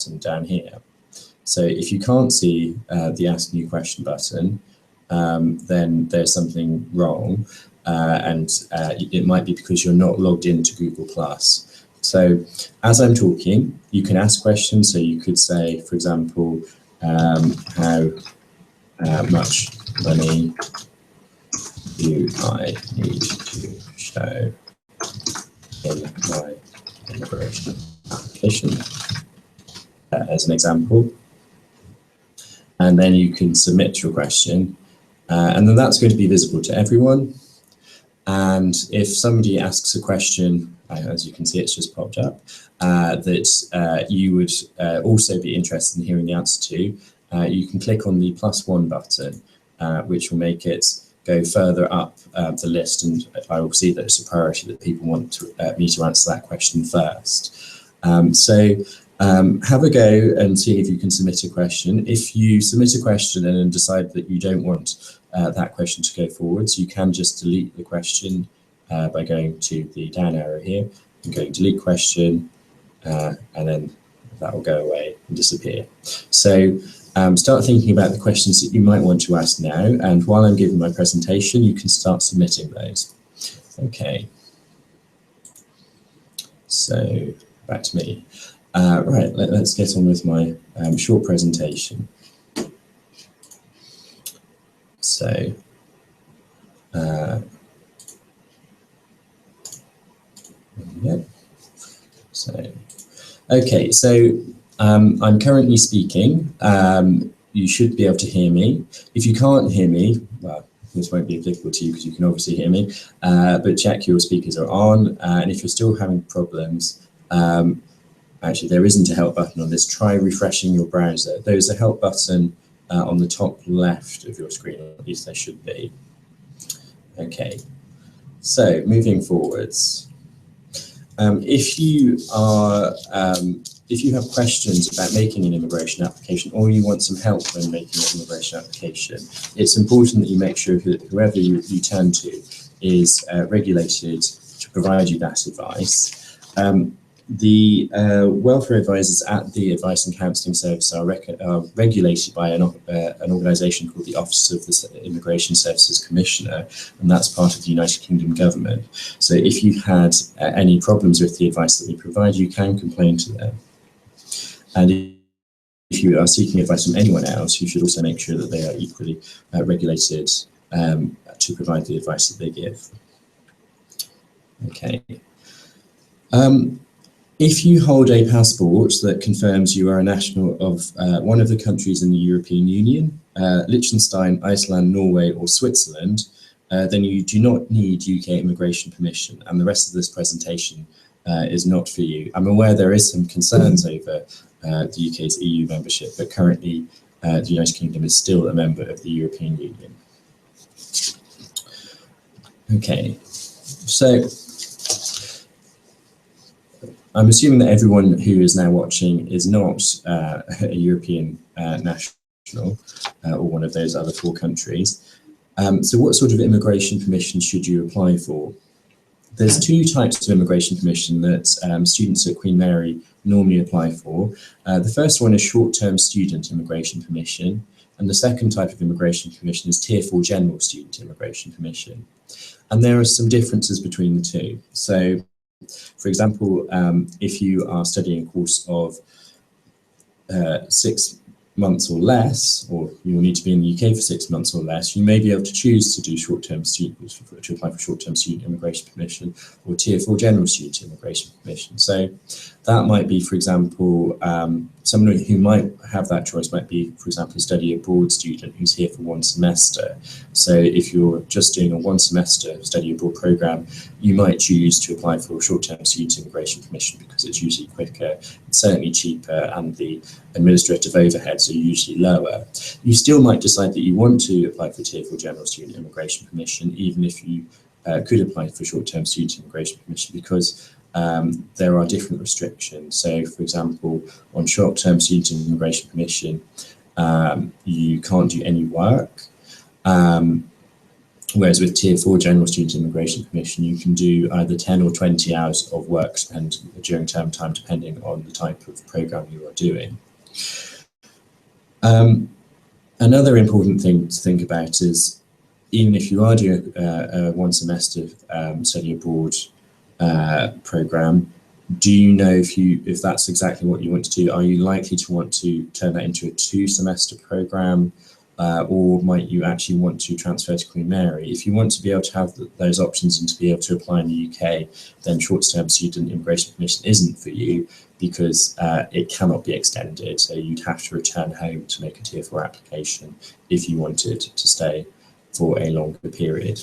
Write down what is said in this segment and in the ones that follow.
button down here. So if you can't see the Ask New Question button, then there's something wrong, and it might be because you're not logged into Google+. So as I'm talking, you can ask questions. So you could say, for example, how much money do I need to show in my immigration application, as an example. And then you can submit your question, and then that's going to be visible to everyone. And if somebody asks a question, as you can see, it's just popped up, that you would also be interested in hearing the answer to, you can click on the +1 button, which will make it go further up the list, and I will see that it's a priority that people want me to answer that question first. Have a go and see if you can submit a question. If you submit a question and then decide that you don't want that question to go forwards, you can just delete the question by going to the down arrow here and going delete question, and then that will go away and disappear. So start thinking about the questions that you might want to ask now, and while I'm giving my presentation, you can start submitting those. Okay, so back to me. Right, let's get on with my short presentation. So, okay, so I'm currently speaking. You should be able to hear me. If you can't hear me, well, this won't be applicable to you because you can obviously hear me, but check your speakers are on, and if you're still having problems, actually, there isn't a help button on this. Try refreshing your browser. There's a help button on the top left of your screen, or at least there should be. Okay, so moving forwards. If you have questions about making an immigration application, or you want some help when making an immigration application, it's important that you make sure that whoever you turn to is regulated to provide you that advice. The welfare advisors at the Advice and Counselling Service are regulated by an organisation called the Office of the Immigration Services Commissioner, and that's part of the United Kingdom government. So if you've had any problems with the advice that we provide, you can complain to them. And if you are seeking advice from anyone else, you should also make sure that they are equally regulated to provide the advice that they give. Okay. If you hold a passport that confirms you are a national of one of the countries in the European Union, Liechtenstein, Iceland, Norway, or Switzerland, then you do not need UK immigration permission, and the rest of this presentation is not for you. I'm aware there is some concerns over the UK's EU membership, but currently the United Kingdom is still a member of the European Union. Okay, so I'm assuming that everyone who is now watching is not a European national or one of those other 4 countries. So what sort of immigration permission should you apply for? There's 2 types of immigration permission that students at Queen Mary normally apply for. The first one is short-term student immigration permission, and the second type of immigration permission is Tier 4 general student immigration permission. And there are some differences between the 2. So, for example, if you are studying a course of 6 months or less, or you will need to be in the UK for 6 months or less, you may be able to choose to do short-term student, to apply for short-term student immigration permission or Tier 4 general student immigration permission. So that might be, for example, someone who might have that choice might be, for example, a study abroad student who's here for 1 semester. So if you're just doing a 1 semester study abroad program, you might choose to apply for a short-term student immigration permission because it's usually quicker, it's certainly cheaper, and the administrative overheads are usually lower. You still might decide that you want to apply for Tier 4 general student immigration permission, even if you could apply for short-term student immigration permission, because there are different restrictions. So, for example, on short-term student immigration permission, you can't do any work. Whereas with Tier 4 General Student Immigration Permission, you can do either 10 or 20 hours of work during term time, depending on the type of programme you are doing. Another important thing to think about is, even if you are doing a one semester study abroad programme, do you know if that's exactly what you want to do? Are you likely to want to turn that into a 2-semester programme? Or might you actually want to transfer to Queen Mary? If you want to be able to have those options and to be able to apply in the UK, then short-term student immigration permission isn't for you, because it cannot be extended. So you'd have to return home to make a Tier 4 application if you wanted to stay for a longer period.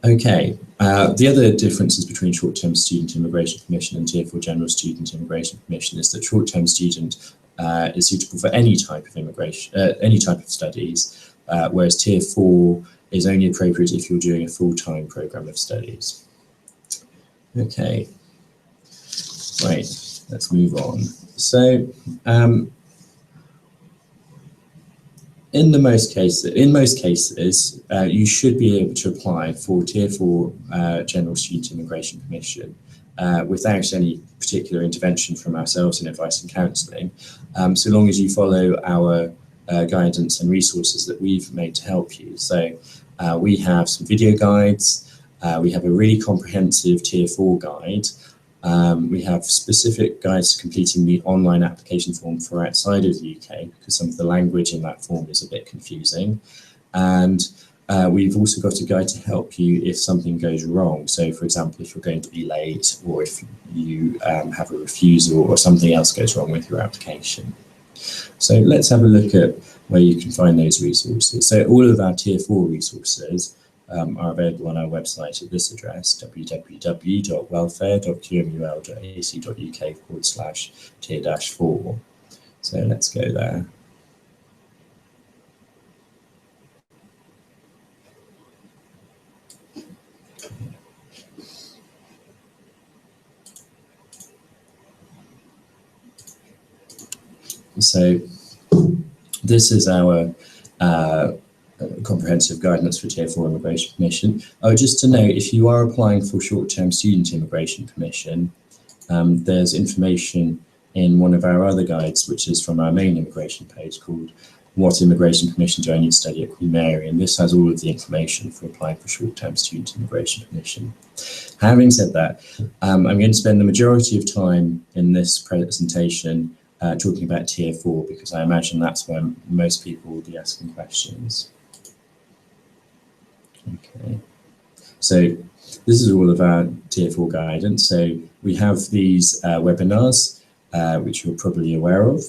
Okay, the other differences between short-term student immigration permission and Tier 4 general student immigration permission is that short-term student is suitable for any type of immigration, any type of studies, whereas Tier 4 is only appropriate if you're doing a full-time programme of studies. Okay, right, let's move on. So, in most cases, you should be able to apply for Tier 4 General Student Immigration Permission without any particular intervention from ourselves in advice and counselling, so long as you follow our guidance and resources that we've made to help you. So we have some video guides, we have a really comprehensive Tier 4 guide, we have specific guides to completing the online application form for outside of the UK, because some of the language in that form is a bit confusing. And we've also got a guide to help you if something goes wrong. So, for example, if you're going to be late, or if you have a refusal, or something else goes wrong with your application. So let's have a look at where you can find those resources. So all of our Tier 4 resources are available on our website at this address, www.welfare.qmul.ac.uk/tier-4. So let's go there. So this is our comprehensive guidance for Tier 4 immigration permission. Oh, just to note, if you are applying for short-term student immigration permission, there's information in one of our other guides, which is from our main immigration page, called What Immigration Permission Do I Need to Study at Queen Mary? And this has all of the information for applying for short-term student immigration permission. Having said that, I'm going to spend the majority of time in this presentation talking about Tier 4, because I imagine that's where most people will be asking questions. Okay, so this is all of our Tier 4 guidance. So we have these webinars, which you're probably aware of.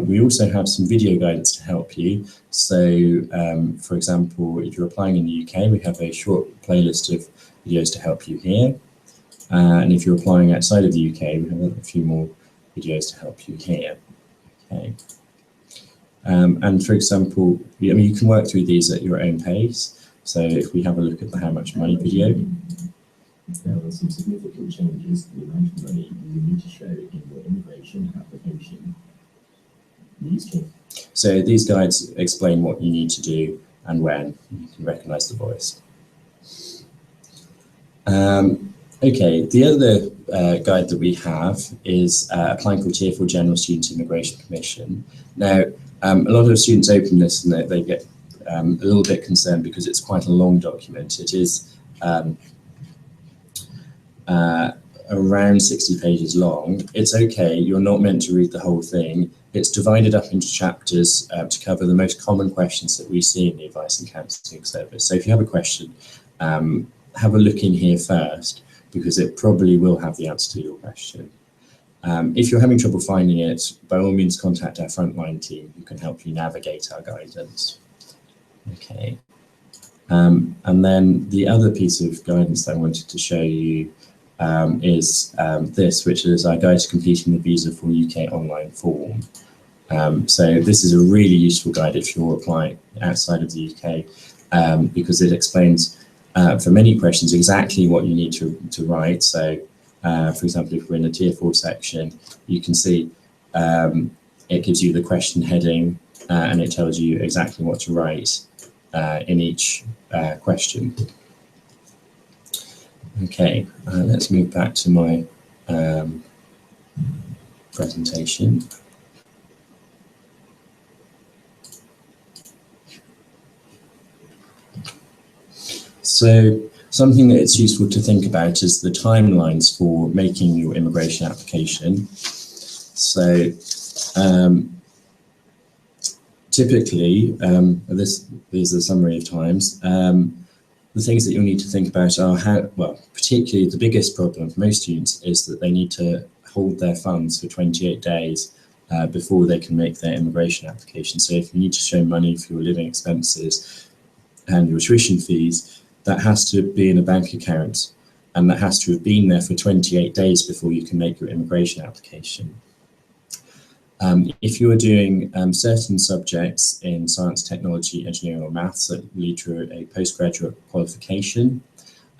We also have some video guidance to help you. So, for example, if you're applying in the UK, we have a short playlist of videos to help you here. And if you're applying outside of the UK, we have a few more videos to help you here. Okay. And for example, I mean, you can work through these at your own pace. So if we have a look at the How Much Money video. There are some significant changes to the amount of money you need to show in your immigration application. So these guides explain what you need to do and when. You can recognise the voice. Okay, the other guide that we have is applying for Tier 4 General Student Immigration Permission. Now, a lot of students open this and they get a little bit concerned because it's quite a long document. It is around 60 pages long. It's okay, you're not meant to read the whole thing. It's divided up into chapters to cover the most common questions that we see in the Advice and Counselling Service. So if you have a question, have a look in here first, because it probably will have the answer to your question. If you're having trouble finding it, by all means contact our frontline team who can help you navigate our guidance. Okay. And then the other piece of guidance that I wanted to show you is this, which is our guide to completing the visa for UK online form. So this is a really useful guide if you're applying outside of the UK, because it explains for many questions exactly what you need to write. So for example, if we're in the Tier 4 section, you can see it gives you the question heading and it tells you exactly what to write. in each question. Okay, let's move back to my presentation. So something that it's useful to think about is the timelines for making your immigration application. So typically, this is a summary of times. The things that you'll need to think about are how, well, particularly the biggest problem for most students is that they need to hold their funds for 28 days before they can make their immigration application. So if you need to show money for your living expenses and your tuition fees, that has to be in a bank account, and that has to have been there for 28 days before you can make your immigration application. If you are doing certain subjects in science, technology, engineering or maths that lead to a postgraduate qualification,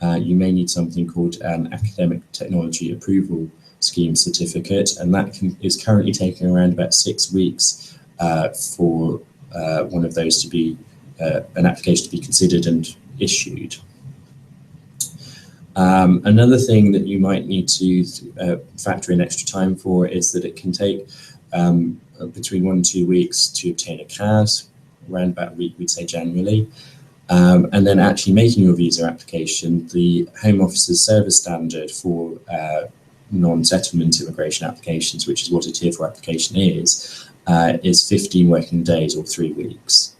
you may need something called an academic technology approval scheme certificate, and that is currently taking around about 6 weeks for one of those to be, an application to be considered and issued. Another thing that you might need to factor in extra time for is that it can take between 1 and 2 weeks to obtain a CAS, around about a week, we'd say generally. And then actually making your visa application, the Home Office's service standard for non-settlement immigration applications, which is what a Tier 4 application is 15 working days or 3 weeks.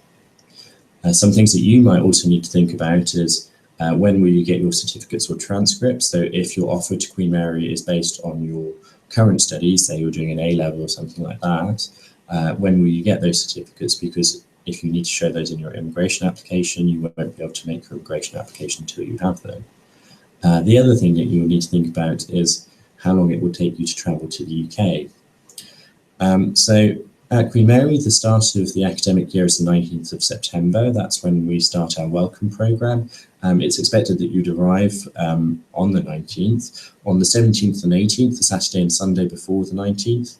Some things that you might also need to think about is when will you get your certificates or transcripts? So if your offer to Queen Mary is based on your current studies, say you're doing an A-level or something like that, when will you get those certificates? Because if you need to show those in your immigration application, you won't be able to make your immigration application until you have them. The other thing that you'll need to think about is how long it will take you to travel to the UK. So at Queen Mary, the start of the academic year is the 19th of September. That's when we start our welcome programme. It's expected that you'd arrive on the 19th. On the 17th and 18th, the Saturday and Sunday before the 19th,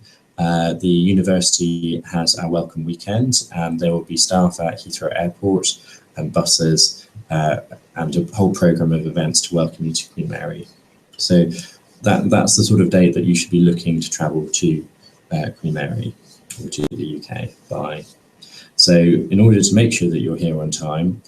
the university has our welcome weekend, and there will be staff at Heathrow Airport and buses and a whole programme of events to welcome you to Queen Mary. So that's the sort of date that you should be looking to travel to Queen Mary or to the UK by. So in order to make sure that you're here on time,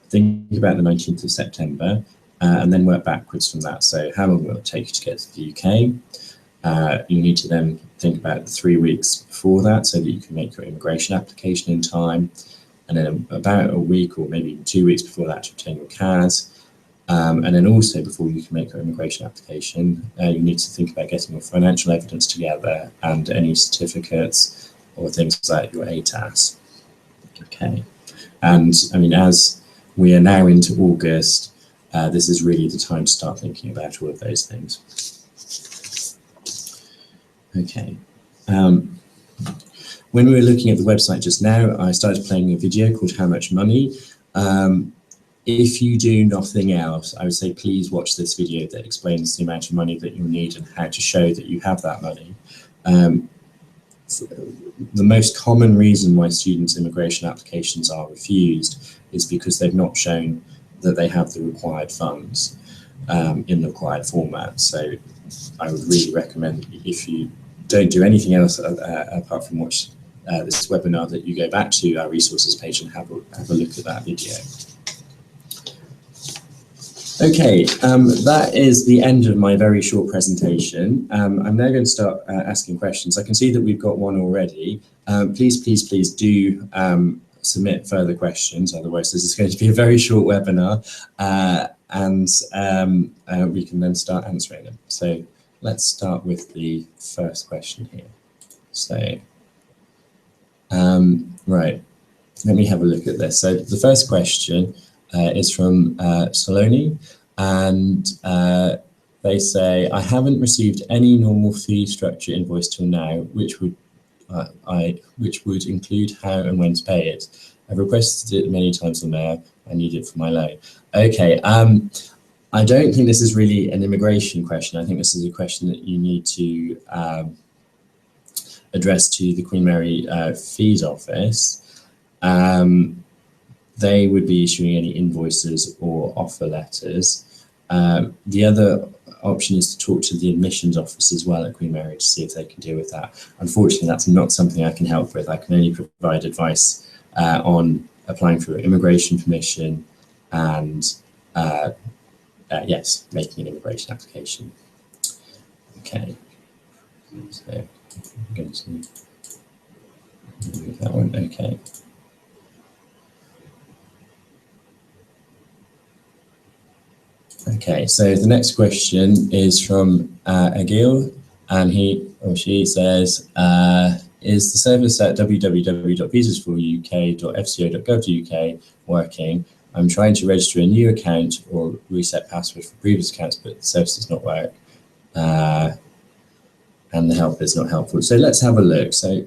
think about the 19th of September and then work backwards from that. So how long will it take you to get to the UK? You need to then think about the 3 weeks before that so that you can make your immigration application in time, and then about a week or maybe 2 weeks before that to obtain your CAS. And then also before you can make your immigration application, you need to think about getting your financial evidence together and any certificates or things like your ATAS. Okay, and I mean, as we are now into August, this is really the time to start thinking about all of those things. Okay. When we were looking at the website just now, I started playing a video called How Much Money? If you do nothing else, I would say please watch this video that explains the amount of money that you'll need and how to show that you have that money. The most common reason why students' immigration applications are refused is because they've not shown that they have the required funds in the required format. So I would really recommend, if you don't do anything else apart from watch this webinar, that you go back to our resources page and have a look at that video. Okay, that is the end of my very short presentation. I'm now going to start asking questions. I can see that we've got one already. Please do submit further questions, otherwise this is going to be a very short webinar, and we can then start answering them. So let's start with the first question here. So, right, let me have a look at this. So the first question is from Saloni, and they say, I haven't received any normal fee structure invoice till now, which would include how and when to pay it. I've requested it many times on there. I need it for my loan. Okay, I don't think this is really an immigration question. I think this is a question that you need to address to the Queen Mary Fees Office. they would be issuing any invoices or offer letters. The other option is to talk to the admissions office as well at Queen Mary to see if they can deal with that. Unfortunately, that's not something I can help with. I can only provide advice on applying for immigration permission and yes, making an immigration application. Okay, so I'm going to move that one. Okay. Okay, so the next question is from Agil, and he or she says, is the service at www.visasforuk.fco.gov.uk working? I'm trying to register a new account or reset password for previous accounts, but the service does not work, and the help is not helpful. So let's have a look. So,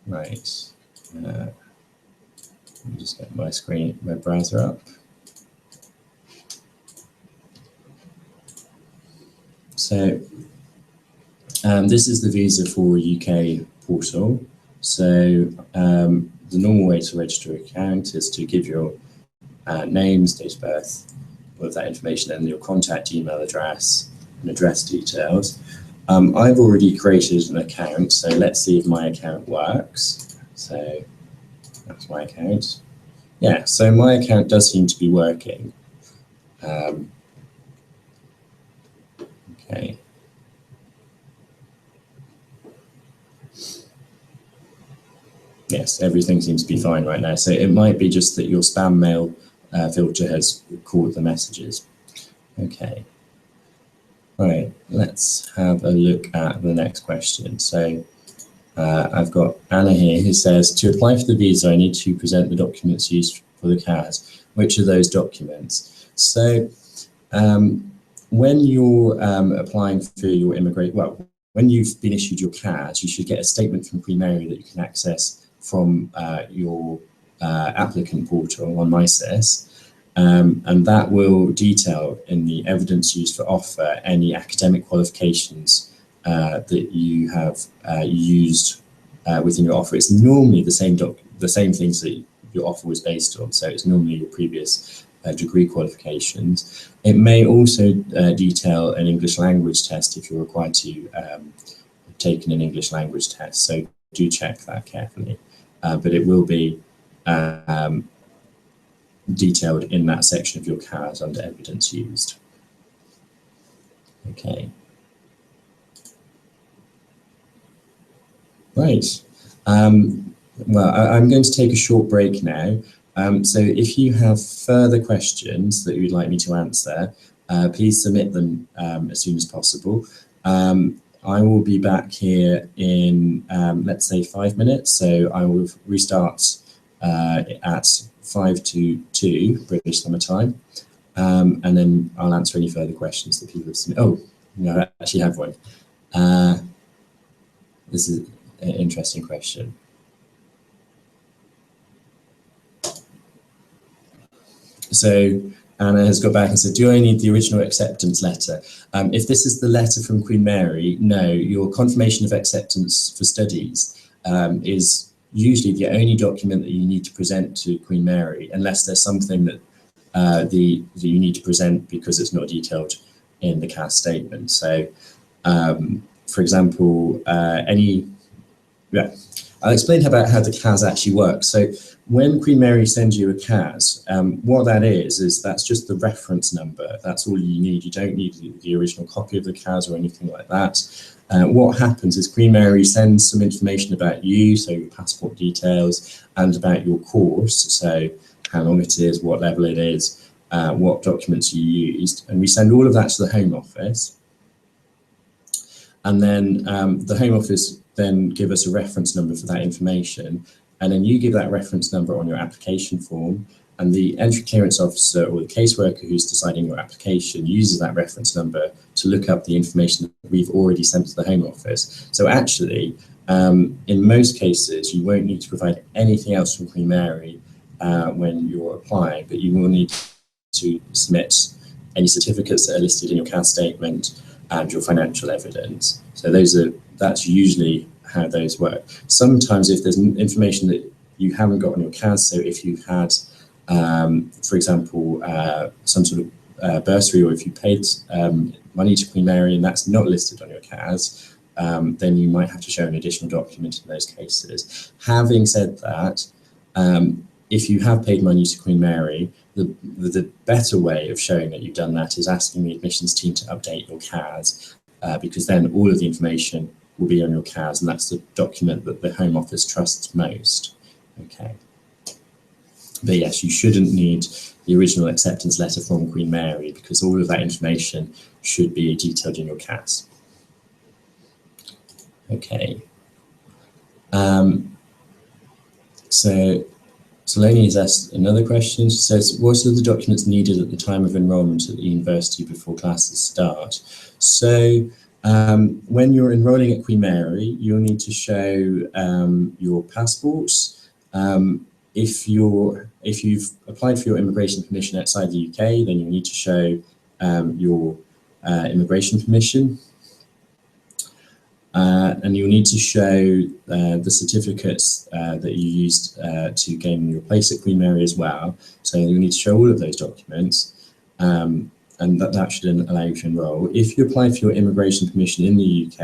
right, let me just get my web browser up. So this is the Visa for UK portal. So the normal way to register an account is to give your names, date of birth, all of that information, and your contact email address and address details. I've already created an account, so let's see if my account works. So that's my account. Yeah, so my account does seem to be working. Okay. Yes, everything seems to be fine right now. So it might be just that your spam mail filter has caught the messages. Okay. Right, let's have a look at the next question. So I've got Anna here who says, to apply for the visa, I need to present the documents used for the CAS. Which are those documents? So when you're applying for your when you've been issued your CAS, you should get a statement from Queen Mary that you can access from your applicant portal on MySIS. And that will detail in the evidence used for offer any academic qualifications that you have used within your offer. It's normally the same things that your offer was based on. So it's normally your previous degree qualifications. It may also detail an English language test if you're required to take an English language test. So do check that carefully. But it will be detailed in that section of your CAS under evidence used. Okay. Right. Well, I'm going to take a short break now. So if you have further questions that you'd like me to answer, please submit them as soon as possible. I will be back here in, let's say, 5 minutes. So I will restart at 5 to 2 British Summer Time. And then I'll answer any further questions that people have submitted. Oh, no, I actually have one. This is an interesting question. So Anna has got back and said, do I need the original acceptance letter? If this is the letter from Queen Mary, no, your confirmation of acceptance for studies is usually the only document that you need to present to Queen Mary, unless there's something that you need to present because it's not detailed in the CAS statement. So, for example, I'll explain about how the CAS actually works. So when Queen Mary sends you a CAS, what that is that's just the reference number. That's all you need. You don't need the original copy of the CAS or anything like that. What happens is Queen Mary sends some information about you, so your passport details, and about your course, so how long it is, what level it is, what documents you used, and we send all of that to the Home Office. And then the Home Office then give us a reference number for that information, and then you give that reference number on your application form, and the entry clearance officer or the caseworker who's deciding your application uses that reference number to look up the information that we've already sent to the Home Office. So actually, in most cases, you won't need to provide anything else from Queen Mary when you're applying, but you will need to submit any certificates that are listed in your CAS statement and your financial evidence. So that's usually how those work. Sometimes if there's information that you haven't got on your CAS. So if you've had, for example, some sort of bursary, or if you paid money to Queen Mary and that's not listed on your CAS, then you might have to show an additional document in those cases. Having said that, if you have paid money to Queen Mary, the better way of showing that you've done that is asking the admissions team to update your CAS, because then all of the information will be on your CAS, and that's the document that the Home Office trusts most. Okay. But yes, you shouldn't need the original acceptance letter from Queen Mary, because all of that information should be detailed in your CAS. Okay. So Saloni has asked another question. She says, what are the documents needed at the time of enrolment at the university before classes start? So when you're enrolling at Queen Mary, you'll need to show your passports. If you've applied for your immigration permission outside the UK, then you need to show your immigration permission. And you'll need to show the certificates that you used to gain your place at Queen Mary as well. So you'll need to show all of those documents, and that should allow you to enrol. If you apply for your immigration permission in the UK,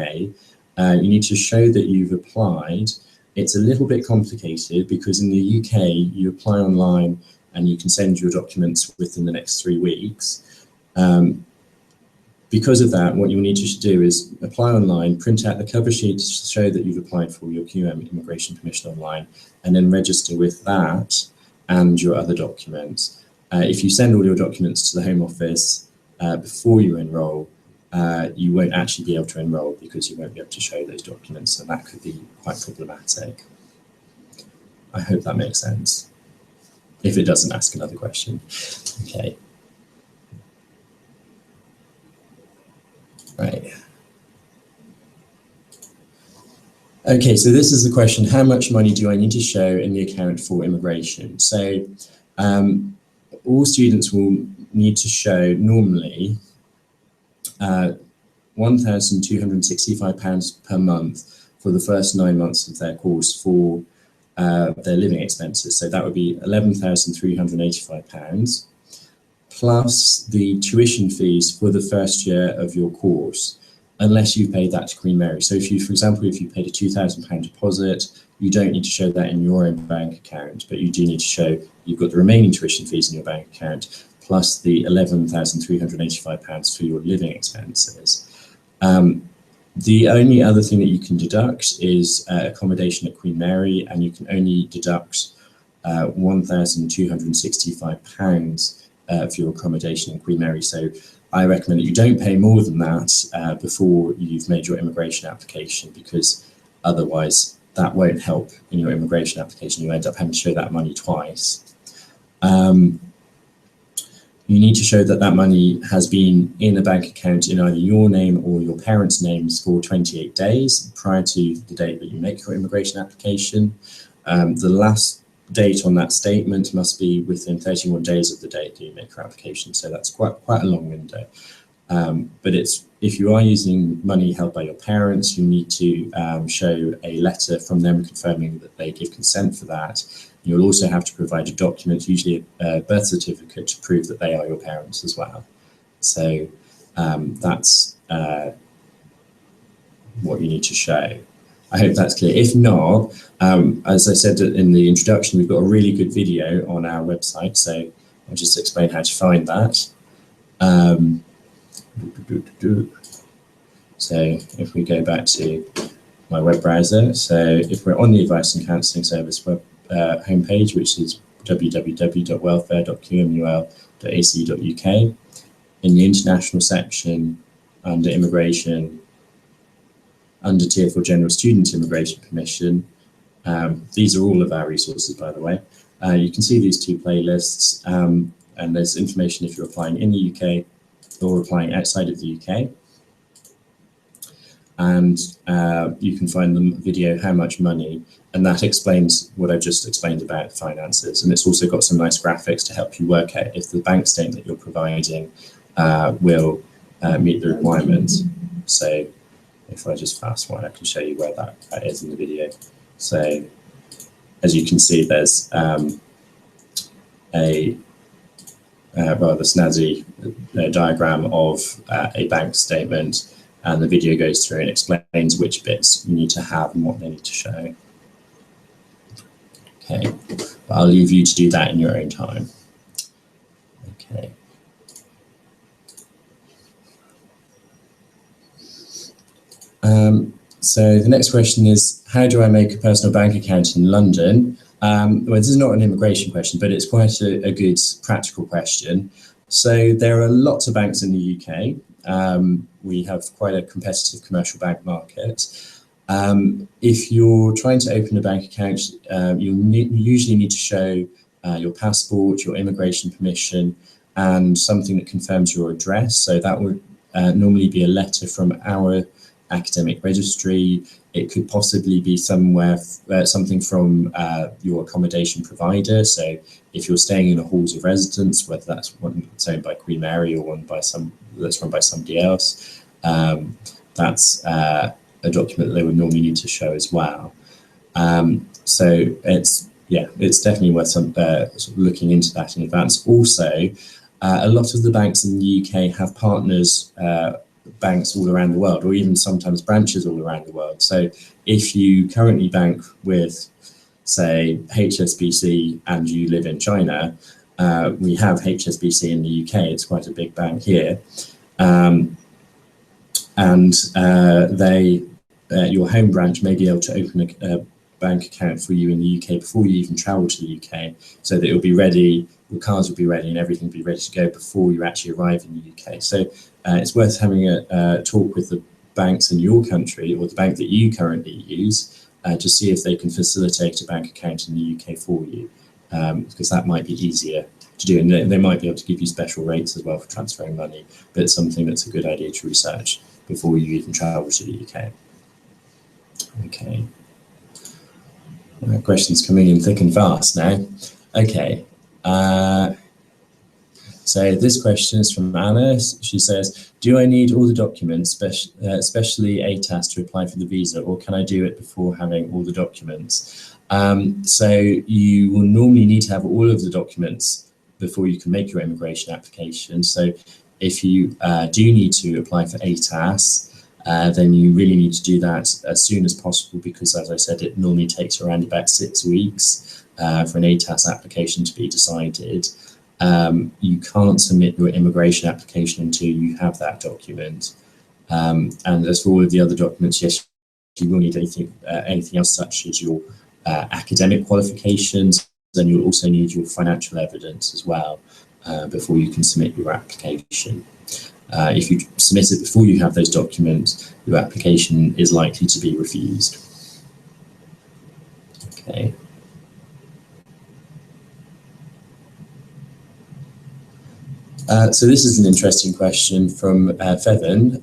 you need to show that you've applied. It's a little bit complicated because in the UK, you apply online and you can send your documents within the next 3 weeks. Because of that, what you'll need to do is apply online, print out the cover sheet to show that you've applied for your QM immigration permission online, and then register with that and your other documents. If you send all your documents to the Home Office before you enrol, you won't actually be able to enrol because you won't be able to show those documents, and that could be quite problematic. I hope that makes sense. If it doesn't, ask another question. Okay. Right. Okay, so this is the question, how much money do I need to show in the account for immigration? So all students will need to show normally £1,265 per month for the first 9 months of their course for their living expenses. So that would be £11,385. plus the tuition fees for the first year of your course, unless you paid that to Queen Mary. So if you, for example, if you paid a £2,000 deposit, you don't need to show that in your own bank account, but you do need to show you've got the remaining tuition fees in your bank account, plus the £11,385 for your living expenses. The only other thing that you can deduct is accommodation at Queen Mary, and you can only deduct £1,265 for your accommodation in Queen Mary. So I recommend that you don't pay more than that before you've made your immigration application, because otherwise that won't help in your immigration application. You end up having to show that money twice. You need to show that that money has been in a bank account in either your name or your parents' names for 28 days prior to the date that you make your immigration application. The last date on that statement must be within 31 days of the date that you make your application. So that's quite a long window. But if you are using money held by your parents, you need to show a letter from them confirming that they give consent for that. You'll also have to provide a document, usually a birth certificate, to prove that they are your parents as well. So that's what you need to show. I hope that's clear. If not, as I said in the introduction, we've got a really good video on our website, so I'll just explain how to find that. So if we go back to my web browser, so if we're on the Advice and Counselling Service web homepage, which is www.welfare.qmul.ac.uk, in the international section under immigration, under Tier 4 General Student Immigration Permission, these are all of our resources, by the way. You can see these two playlists, and there's information if you're applying in the UK or applying outside of the UK. And you can find the video, How Much Money, and that explains what I just explained about finances. And it's also got some nice graphics to help you work out if the bank statement that you're providing will meet the requirements. So if I just fast forward, I can show you where that is in the video. So as you can see, there's a rather snazzy diagram of a bank statement, and the video goes through and explains which bits you need to have and what they need to show. Okay, but I'll leave you to do that in your own time. Okay. So the next question is, how do I make a personal bank account in London? Well, this is not an immigration question, but it's quite a good practical question. So there are lots of banks in the UK. We have quite a competitive commercial bank market. If you're trying to open a bank account, you usually need to show your passport, your immigration permission, and something that confirms your address. So that would normally be a letter from our academic registry. It could possibly be somewhere, something from your accommodation provider. So if you're staying in a halls of residence, whether that's one that's owned by Queen Mary or one that's run by somebody else, that's a document that they would normally need to show as well. So it's definitely worth sort of looking into that in advance. Also, a lot of the banks in the UK have partners, banks all around the world, or even sometimes branches all around the world. So if you currently bank with, say, HSBC and you live in China, we have HSBC in the UK, it's quite a big bank here. Your home branch may be able to open a bank account for you in the UK before you even travel to the UK, so that it'll be ready, your cards will be ready and everything will be ready to go before you actually arrive in the UK. So it's worth having a talk with the banks in your country or the bank that you currently use to see if they can facilitate a bank account in the UK for you, because that might be easier to do, and they might be able to give you special rates as well for transferring money, but it's something that's a good idea to research before you even travel to the UK. Okay. Questions coming in thick and fast now. Okay. So this question is from Anna. She says, do I need all the documents, especially ATAS, to apply for the visa, or can I do it before having all the documents? So you will normally need to have all of the documents before you can make your immigration application. So if you do need to apply for ATAS, then you really need to do that as soon as possible, because, as I said, it normally takes around about 6 weeks for an ATAS application to be decided. You can't submit your immigration application until you have that document. And as for all of the other documents, yes, you will need anything else, such as your academic qualifications, then you'll also need your financial evidence as well before you can submit your application. If you submit it before you have those documents, your application is likely to be refused. Okay. So this is an interesting question from Fevin.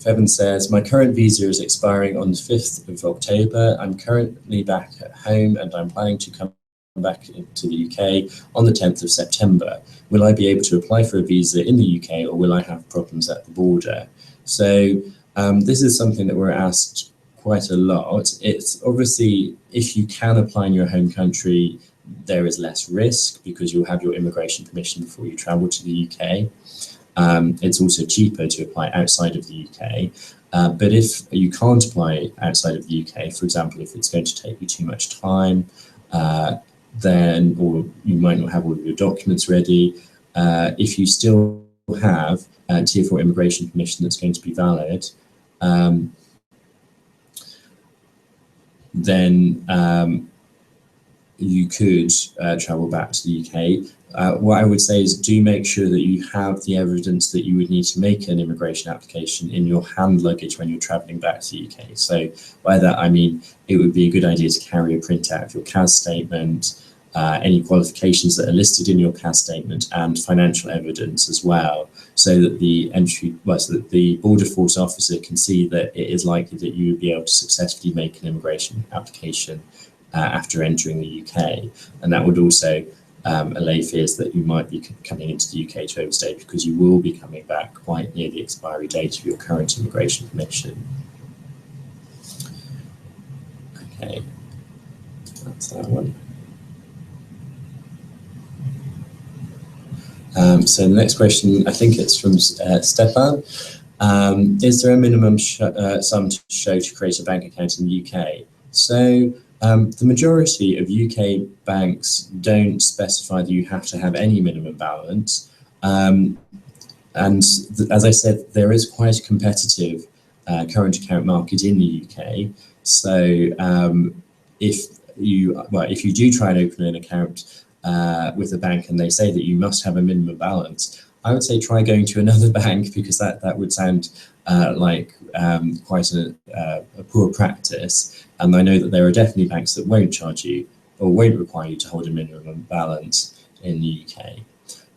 Fevin says, my current visa is expiring on the 5th of October. I'm currently back at home and I'm planning to come back to the UK on the 10th of September. Will I be able to apply for a visa in the UK, or will I have problems at the border? So this is something that we're asked quite a lot. It's obviously, if you can apply in your home country, there is less risk because you'll have your immigration permission before you travel to the UK. It's also cheaper to apply outside of the UK. But if you can't apply outside of the UK, for example, if it's going to take you too much time, then, or you might not have all of your documents ready, if you still have Tier 4 immigration permission that's going to be valid, then you could travel back to the UK. What I would say is, do make sure that you have the evidence that you would need to make an immigration application in your hand luggage when you're traveling back to the UK. So by that, I mean, it would be a good idea to carry a printout of your CAS statement, any qualifications that are listed in your CAS statement, and financial evidence as well, so that so that the Border Force officer can see that it is likely that you would be able to successfully make an immigration application after entering the UK. And that would also allay fears that you might be coming into the UK to overstay, because you will be coming back quite near the expiry date of your current immigration permission. Okay. That's that one. So the next question, I think it's from Stefan. Is there a minimum sum to show to create a bank account in the UK? So the majority of UK banks don't specify that you have to have any minimum balance. And as I said, there is quite a competitive current account market in the UK. So if you do try and open an account with a bank and they say that you must have a minimum balance, I would say try going to another bank, because that would sound like quite a poor practice. And I know that there are definitely banks that won't charge you or won't require you to hold a minimum balance in the UK.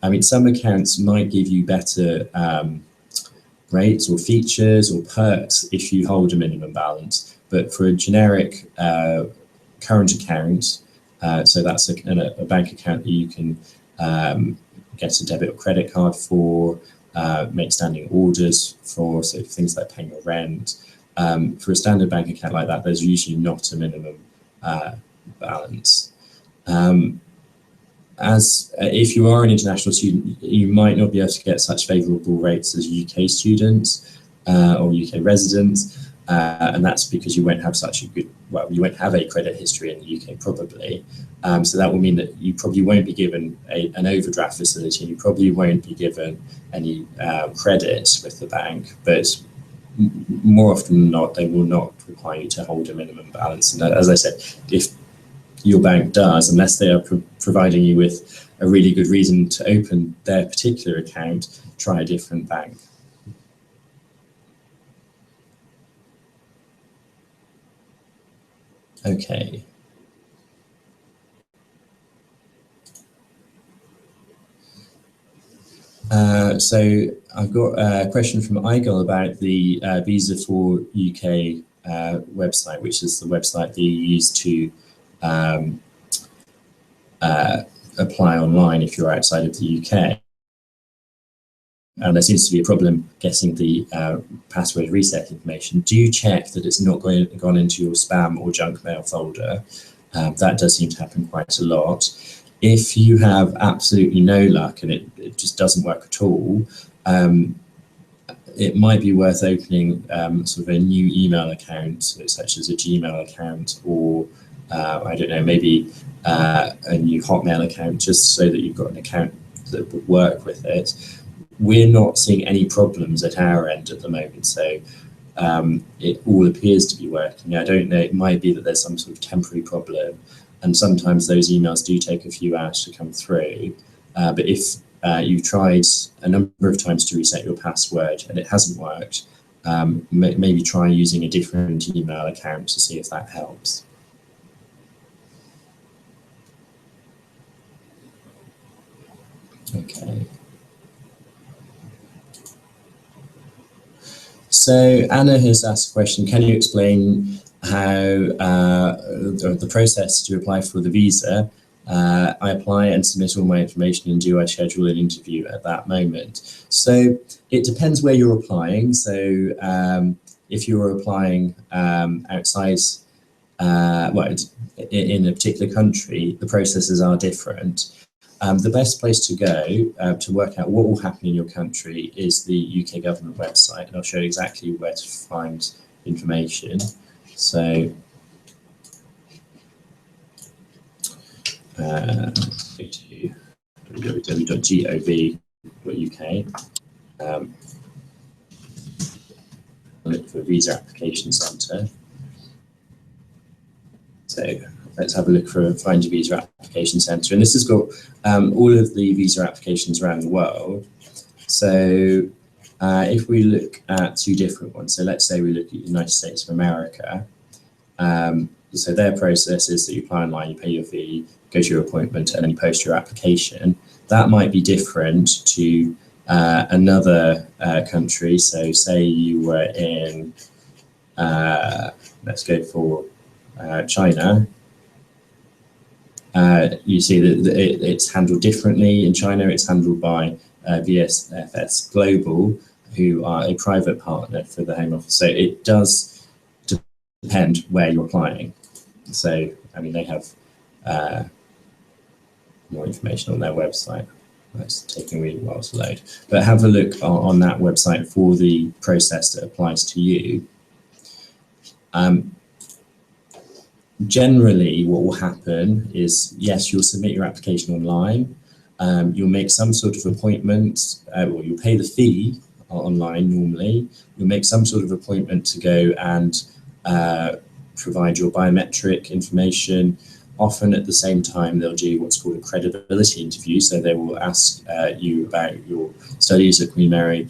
I mean, some accounts might give you better rates or features or perks if you hold a minimum balance, but for a generic current account, so that's a bank account that you can get a debit or credit card for, make standing orders for, so things like paying your rent. For a standard bank account like that, there's usually not a minimum balance. If you are an international student, you might not be able to get such favourable rates as UK students or UK residents, and that's because you won't have you won't have a credit history in the UK probably. So that will mean that you probably won't be given an overdraft facility, and you probably won't be given any credit with the bank, but more often than not, they will not require you to hold a minimum balance. And as I said, if your bank does, unless they are providing you with a really good reason to open their particular account, try a different bank. Okay. So I've got a question from Igel about the Visa for UK website, which is the website that you use to apply online if you're outside of the UK. And there seems to be a problem getting the password reset information. Do check that it's not gone into your spam or junk mail folder. That does seem to happen quite a lot. If you have absolutely no luck and it just doesn't work at all, it might be worth opening sort of a new email account, such as a Gmail account, or I don't know, maybe a new Hotmail account, just so that you've got an account that would work with it. We're not seeing any problems at our end at the moment, so it all appears to be working. I don't know, it might be that there's some sort of temporary problem, and sometimes those emails do take a few hours to come through. But if you've tried a number of times to reset your password and it hasn't worked, maybe try using a different email account to see if that helps. Okay. So Anna has asked a question, can you explain how the process to apply for the visa? I apply and submit all my information, and do I schedule an interview at that moment? So it depends where you're applying. So if you're applying outside, in a particular country, the processes are different. The best place to go to work out what will happen in your country is the UK government website, and I'll show you exactly where to find information. So go to www.gov.uk, look for Visa Application Centre. So let's have a look for Find Your Visa Application Centre, and this has got all of the visa applications around the world. So if we look at two different ones, so let's say we look at the United States of America. So their process is that you apply online, you pay your fee, go to your appointment, and then you post your application. That might be different to another country. So say you were in, let's go for China. You see that it's handled differently. In China, it's handled by VSFS Global, who are a private partner for the Home Office. So it does depend where you're applying. So I mean, they have more information on their website. That's taking really a while to load. But have a look on that website for the process that applies to you. Generally, what will happen is, yes, you'll submit your application online. You'll make some sort of appointment, or you'll pay the fee online normally. You'll make some sort of appointment to go and provide your biometric information. Often at the same time, they'll do what's called a credibility interview. So they will ask you about your studies at Queen Mary.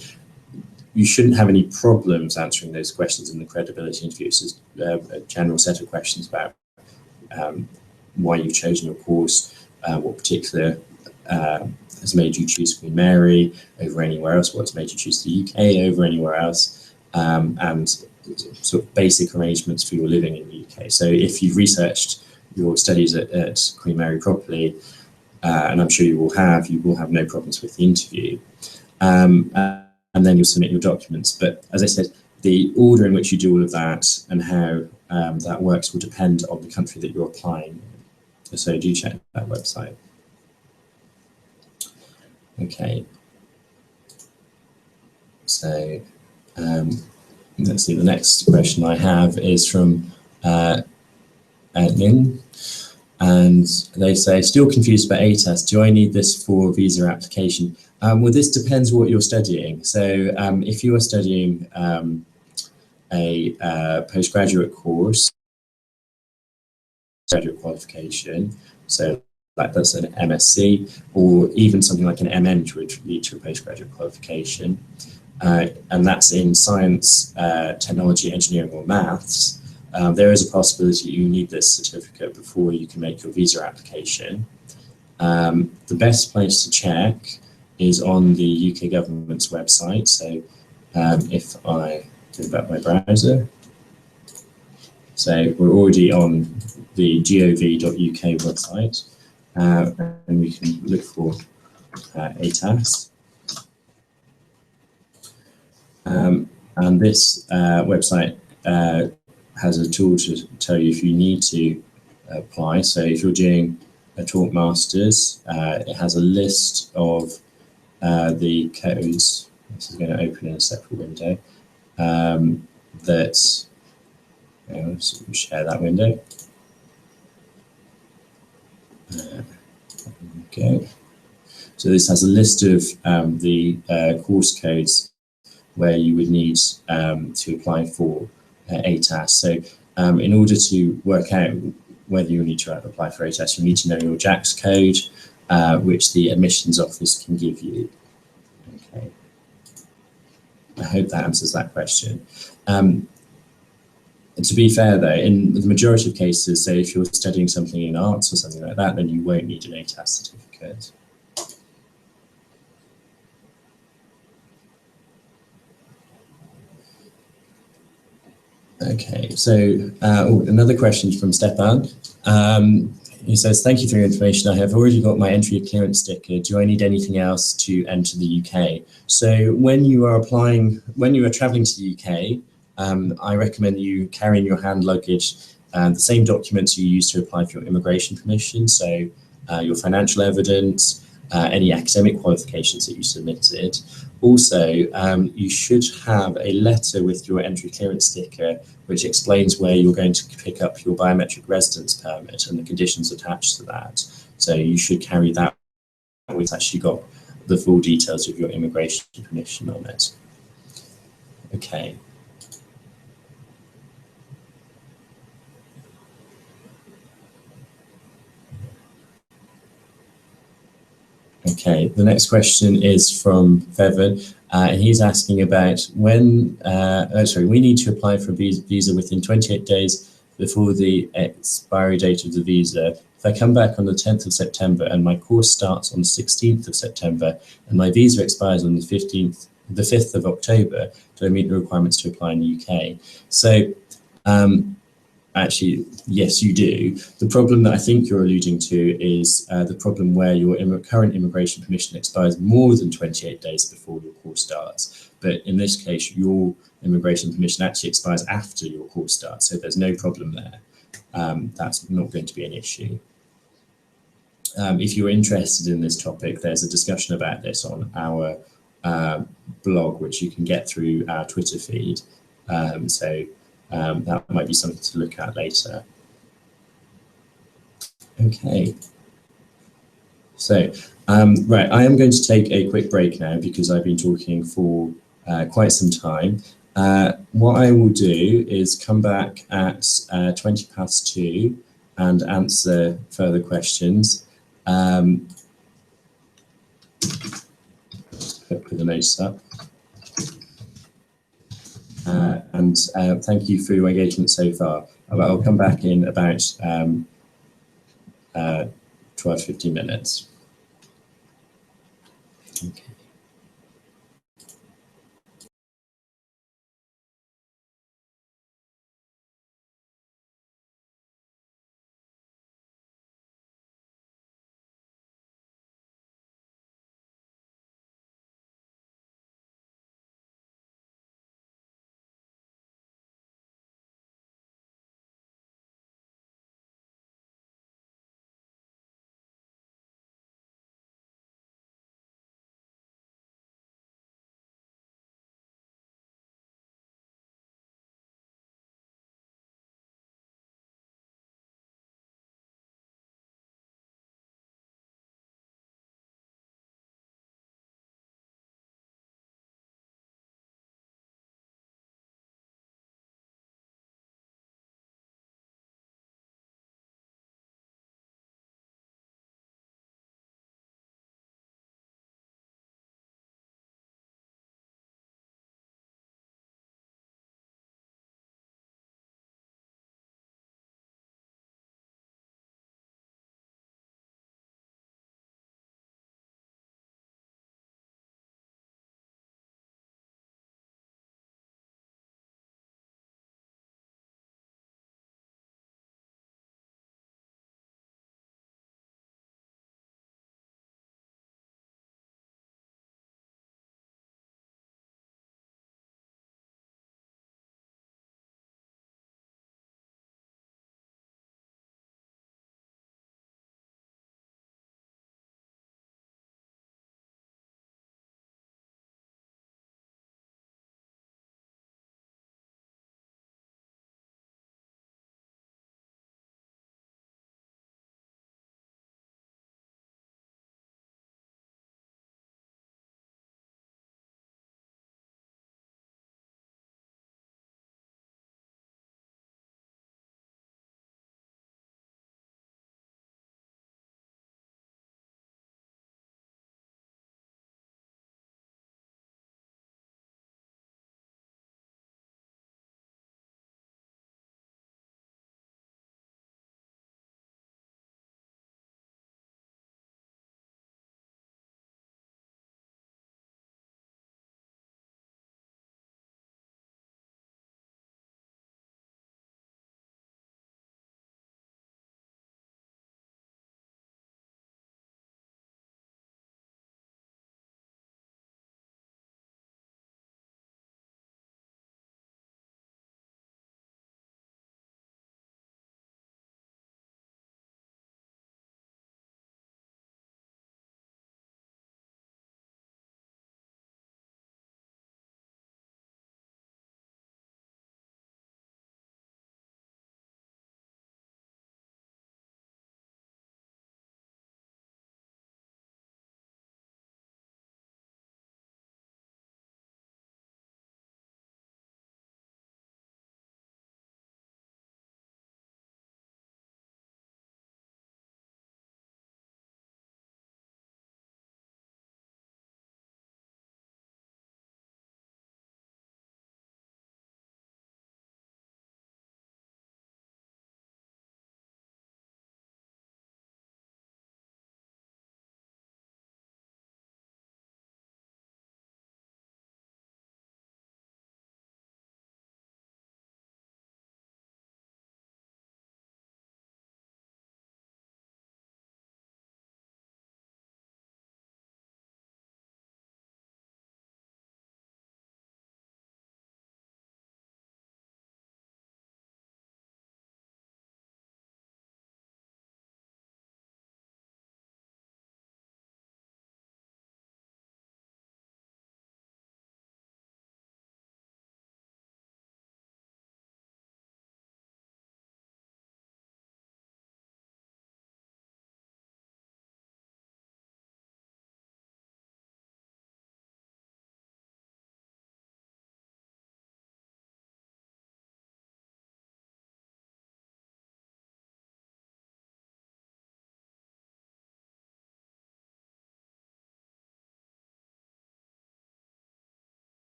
You shouldn't have any problems answering those questions in the credibility interview. It's just a general set of questions about why you've chosen your course, what particular has made you choose Queen Mary over anywhere else, what's made you choose the UK over anywhere else, and sort of basic arrangements for your living in the UK. So if you've researched your studies at Queen Mary properly, and I'm sure you will have no problems with the interview. And then you'll submit your documents. But as I said, the order in which you do all of that and how that works will depend on the country that you're applying. So do check that website. Okay. So let's see, the next question I have is from Ning. And they say, still confused about ATAS. Do I need this for visa application? Well, this depends what you're studying. So if you are studying a postgraduate course, graduate qualification, so that's an MSc, or even something like an MM, which would lead to a postgraduate qualification, and that's in science, technology, engineering, or maths, there is a possibility you need this certificate before you can make your visa application. The best place to check is on the UK government's website. So if I go back my browser, so we're already on the gov.uk website, and we can look for ATAS. And this website has a tool to tell you if you need to apply. So if you're doing a talk masters, it has a list of the codes. This is going to open in a separate window. Let's share that window. Okay. So this has a list of the course codes where you would need to apply for ATAS. So in order to work out whether you need to apply for ATAS, you need to know your JAX code, which the admissions office can give you. Okay. I hope that answers that question. To be fair though, in the majority of cases, say if you're studying something in arts or something like that, then you won't need an ATAS certificate. Okay, so another question from Stepan. He says, thank you for your information. I have already got my entry clearance sticker. Do I need anything else to enter the UK? So when you are traveling to the UK, I recommend you carry in your hand luggage the same documents you use to apply for your immigration permission. So your financial evidence, any academic qualifications that you submitted. Also, you should have a letter with your entry clearance sticker, which explains where you're going to pick up your biometric residence permit and the conditions attached to that. So you should carry that, which actually got the full details of your immigration permission on it. Okay. Okay, the next question is from Fevan, and he's asking about when, we need to apply for a visa within 28 days before the expiry date of the visa. If I come back on the 10th of September and my course starts on the 16th of September and my visa expires on the 5th of October, do I meet the requirements to apply in the UK? So, actually, yes, you do. The problem that I think you're alluding to is the problem where your current immigration permission expires more than 28 days before your course starts. But in this case, your immigration permission actually expires after your course starts, so there's no problem there. that's not going to be an issue. If you're interested in this topic, there's a discussion about this on our blog, which you can get through our Twitter feed. That might be something to look at later. Okay. So, right, I am going to take a quick break now because I've been talking for quite some time. What I will do is come back at 2:20 and answer further questions. Put the notes up. Thank you for your engagement so far. I'll come back in about 12-15 minutes. Okay.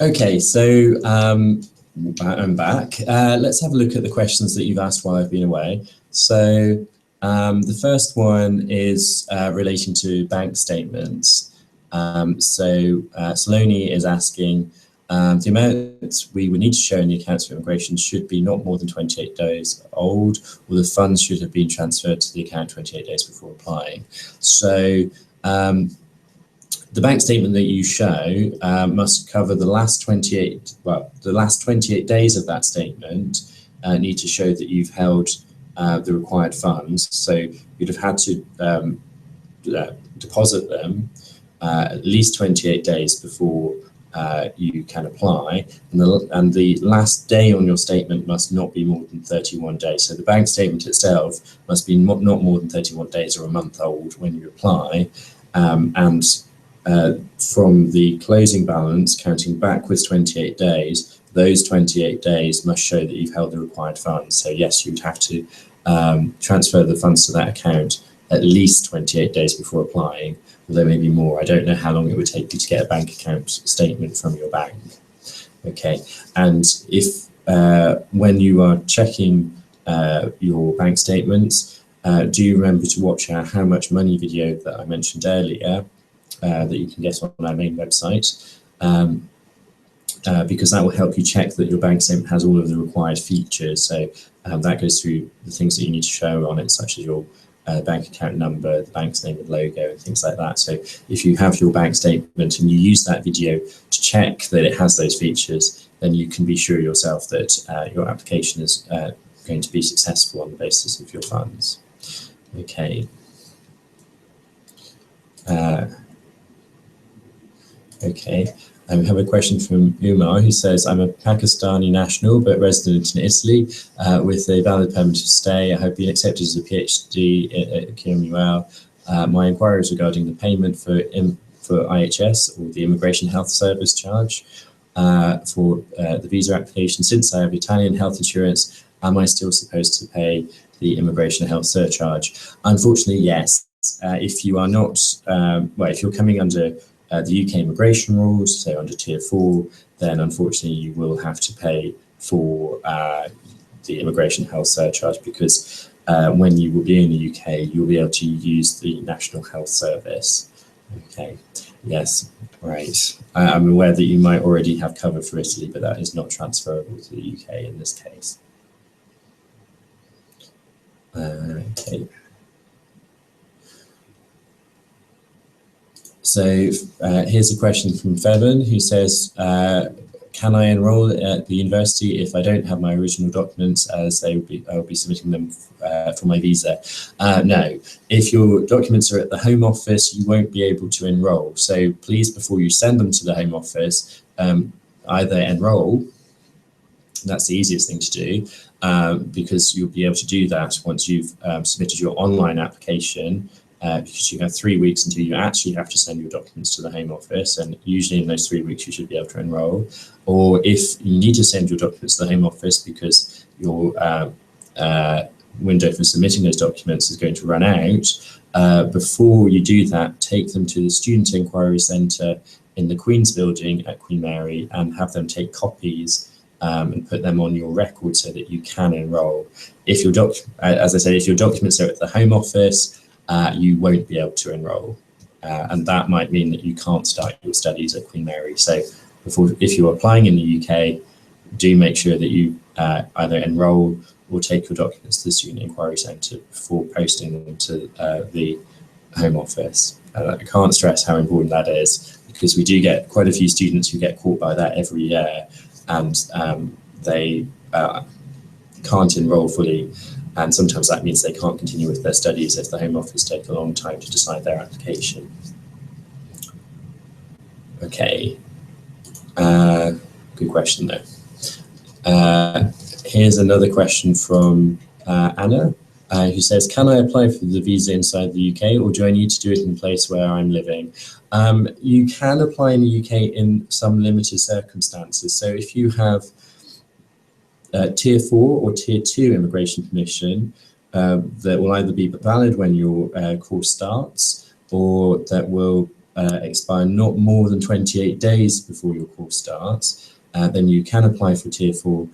Okay, so I'm back. Let's have a look at the questions that you've asked while I've been away. So the first one is relating to bank statements. Saloni is asking, the amount we would need to show in the accounts for immigration should be not more than 28 days old, or the funds should have been transferred to the account 28 days before applying. So the bank statement that you show must cover the last 28 days of that statement. Need to show that you've held the required funds. So you'd have had to deposit them at least 28 days before you can apply, and the last day on your statement must not be more than 31 days. So the bank statement itself must be not more than 31 days or a month old when you apply, and from the closing balance, counting backwards 28 days, those 28 days must show that you've held the required funds. So yes, you'd have to transfer the funds to that account at least 28 days before applying, although maybe more. I don't know how long it would take you to get a bank account statement from your bank. Okay, and if when you are checking your bank statements, do you remember to watch our How Much Money video that I mentioned earlier, that you can get on our main website, because that will help you check that your bank statement has all of the required features. So that goes through the things that you need to show on it, such as your bank account number, the bank's name and logo, and things like that. So if you have your bank statement and you use that video to check that it has those features, then you can be sure yourself that your application is going to be successful on the basis of your funds. Okay. Okay, we have a question from Umar, who says, I'm a Pakistani national but resident in Italy with a valid permit to stay. I have been accepted as a PhD at QMUL. My inquiry is regarding the payment for IHS, or the Immigration Health Service charge, for the visa application. Since I have Italian health insurance, am I still supposed to pay the immigration health surcharge? Unfortunately, yes. If you are not, if you're coming under the UK immigration rules, so under Tier 4, then unfortunately you will have to pay for the immigration health surcharge, because when you will be in the UK, you'll be able to use the National Health Service. Okay, yes, right. I'm aware that you might already have cover for Italy, but that is not transferable to the UK in this case. Okay. So here's a question from Fevan, who says, can I enroll at the university if I don't have my original documents, as I will be submitting them for my visa? No, if your documents are at the Home Office, you won't be able to enroll. So please, before you send them to the Home Office, either enroll, that's the easiest thing to do, because you'll be able to do that once you've submitted your online application, because you have 3 weeks until you actually have to send your documents to the Home Office, and usually in those 3 weeks you should be able to enroll. Or if you need to send your documents to the Home Office because your window for submitting those documents is going to run out, before you do that, take them to the Student Inquiry Centre in the Queen's Building at Queen Mary and have them take copies and put them on your record so that you can enroll. If your as I said, if your documents are at the Home Office, you won't be able to enroll, and that might mean that you can't start your studies at Queen Mary. So if you're applying in the UK, do make sure that you either enroll or take your documents to the Student Inquiry Centre before posting them to the Home Office. I can't stress how important that is, because we do get quite a few students who get caught by that every year, and they can't enroll fully. And sometimes that means they can't continue with their studies if the Home Office take a long time to decide their application. Okay, good question though. Here's another question from Anna, who says, can I apply for the visa inside the UK, or do I need to do it in the place where I'm living? You can apply in the UK in some limited circumstances. So if you have Tier 4 or Tier 2 immigration permission, that will either be valid when your course starts, or that will expire not more than 28 days before your course starts, then you can apply for Tier 4,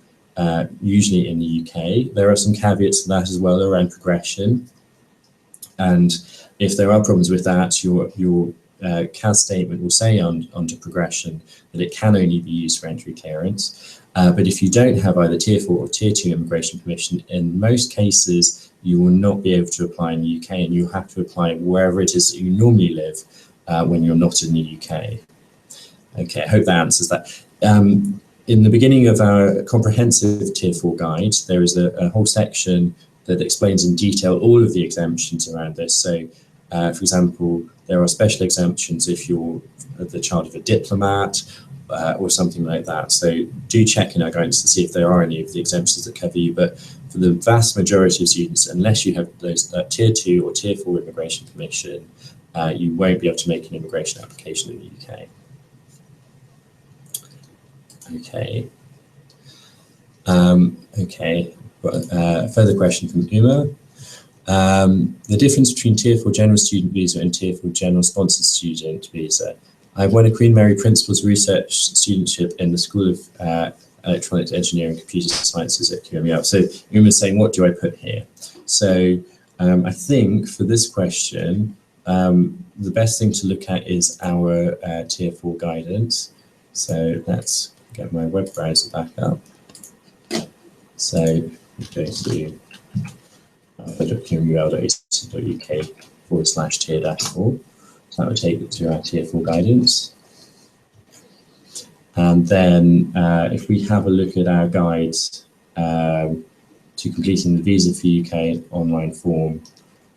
usually in the UK. There are some caveats to that as well around progression. And if there are problems with that, your CAS statement will say under progression that it can only be used for entry clearance. But if you don't have either Tier 4 or Tier 2 immigration permission, in most cases, you will not be able to apply in the UK, and you'll have to apply wherever it is that you normally live when you're not in the UK. Okay, I hope that answers that. In the beginning of our comprehensive Tier 4 guide, there is a whole section that explains in detail all of the exemptions around this. So, for example, there are special exemptions if you're the child of a diplomat or something like that. So do check in our guidance to see if there are any of the exemptions that cover you. But for the vast majority of students, unless you have those Tier 2 or Tier 4 immigration permission, you won't be able to make an immigration application in the UK. Okay. Okay. Further question from Uma. The difference between Tier 4 General Student Visa and Tier 4 General Sponsored Student Visa. I won a Queen Mary Principal's Research Studentship in the School of Electronics Engineering and Computer Sciences at QMUL. So Uma's saying, what do I put here? So I think for this question, the best thing to look at is our Tier 4 guidance. So let's get my web browser back up. So we go to qmul.ac.uk/tier-4. So that would take it to our Tier 4 guidance. And then if we have a look at our guides to completing the Visa for UK online form,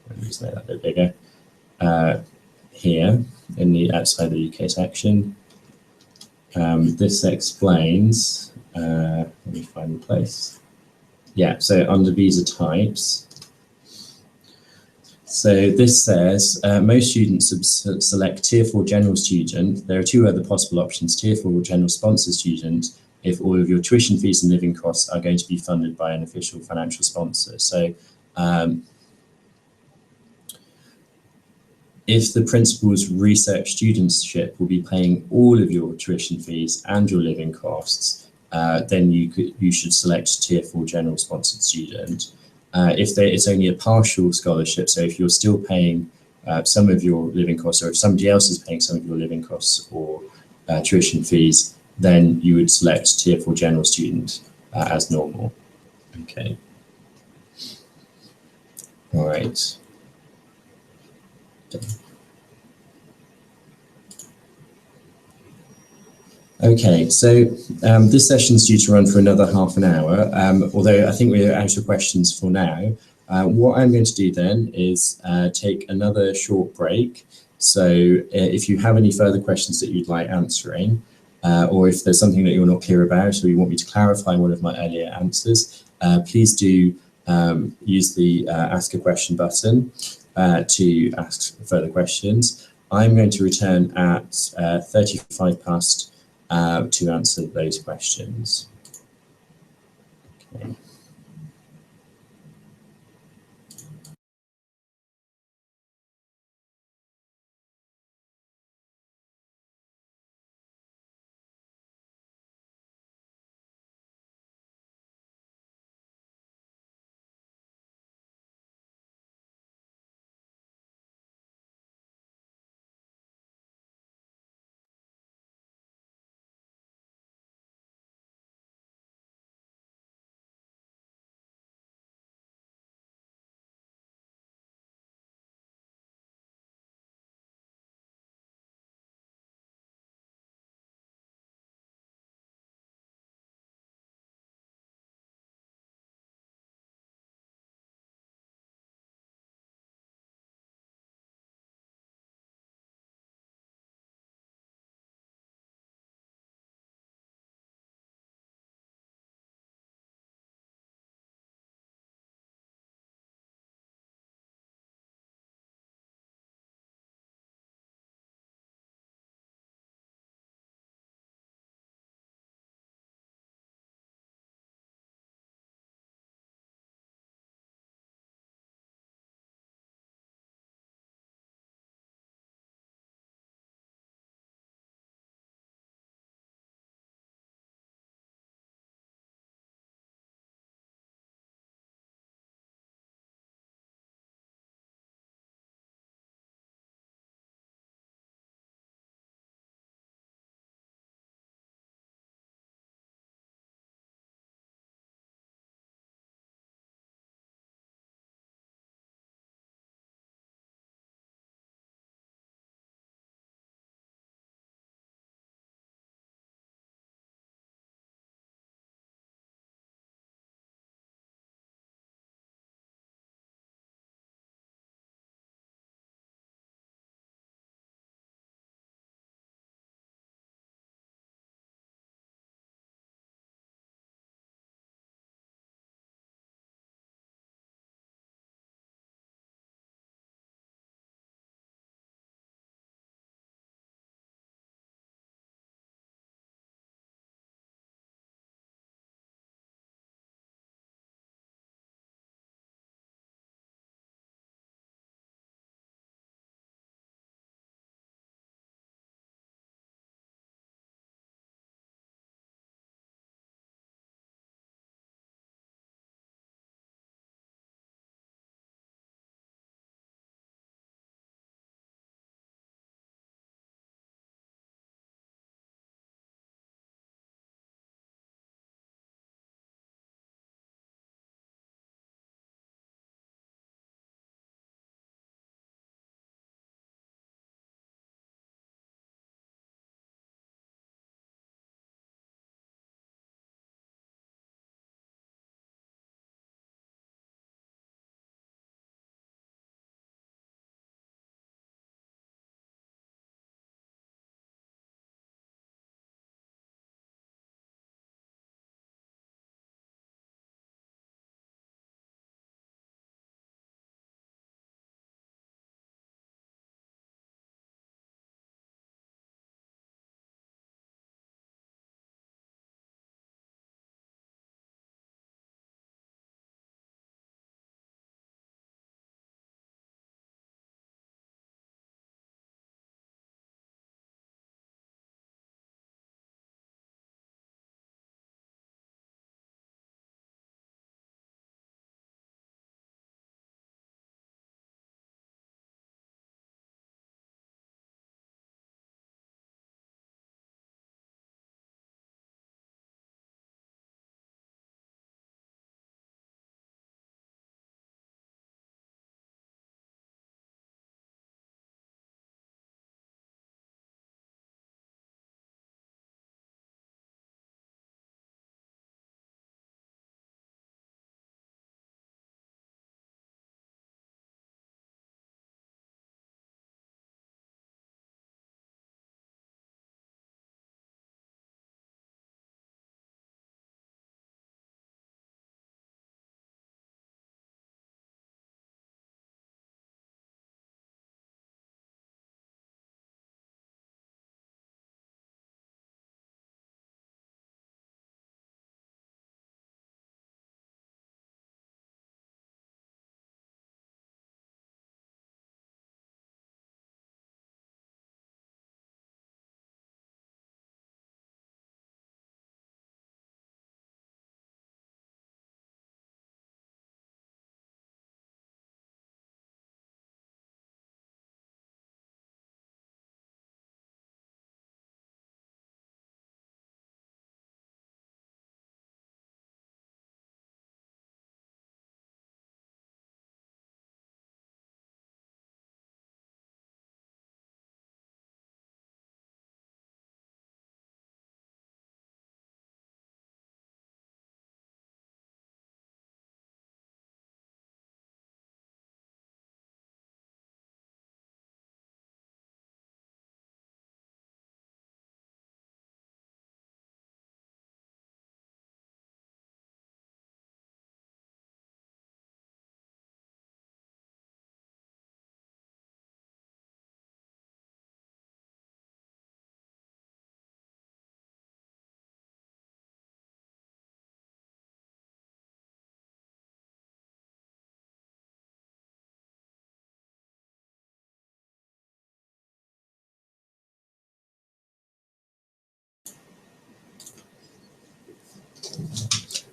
let me just make that a bit bigger, here in the outside the UK section, this explains, let me find the place. Yeah, so under visa types, so this says most students select Tier 4 General Student. There are two other possible options, Tier 4 General Sponsored Student, if all of your tuition fees and living costs are going to be funded by an official financial sponsor. So if the principal's research studentship will be paying all of your tuition fees and your living costs, then you should select Tier 4 General Sponsored Student. If it's only a partial scholarship, so if you're still paying some of your living costs, or if somebody else is paying some of your living costs or tuition fees, then you would select Tier 4 General Student as normal. Okay. All right. Okay, so this session is due to run for another half an hour, although I think we're out of questions for now. What I'm going to do then is take another short break. So if you have any further questions that you'd like answering, or if there's something that you're not clear about, or you want me to clarify one of my earlier answers, please do use the Ask a Question button to ask further questions. I'm going to return at 35 past to answer those questions. Okay.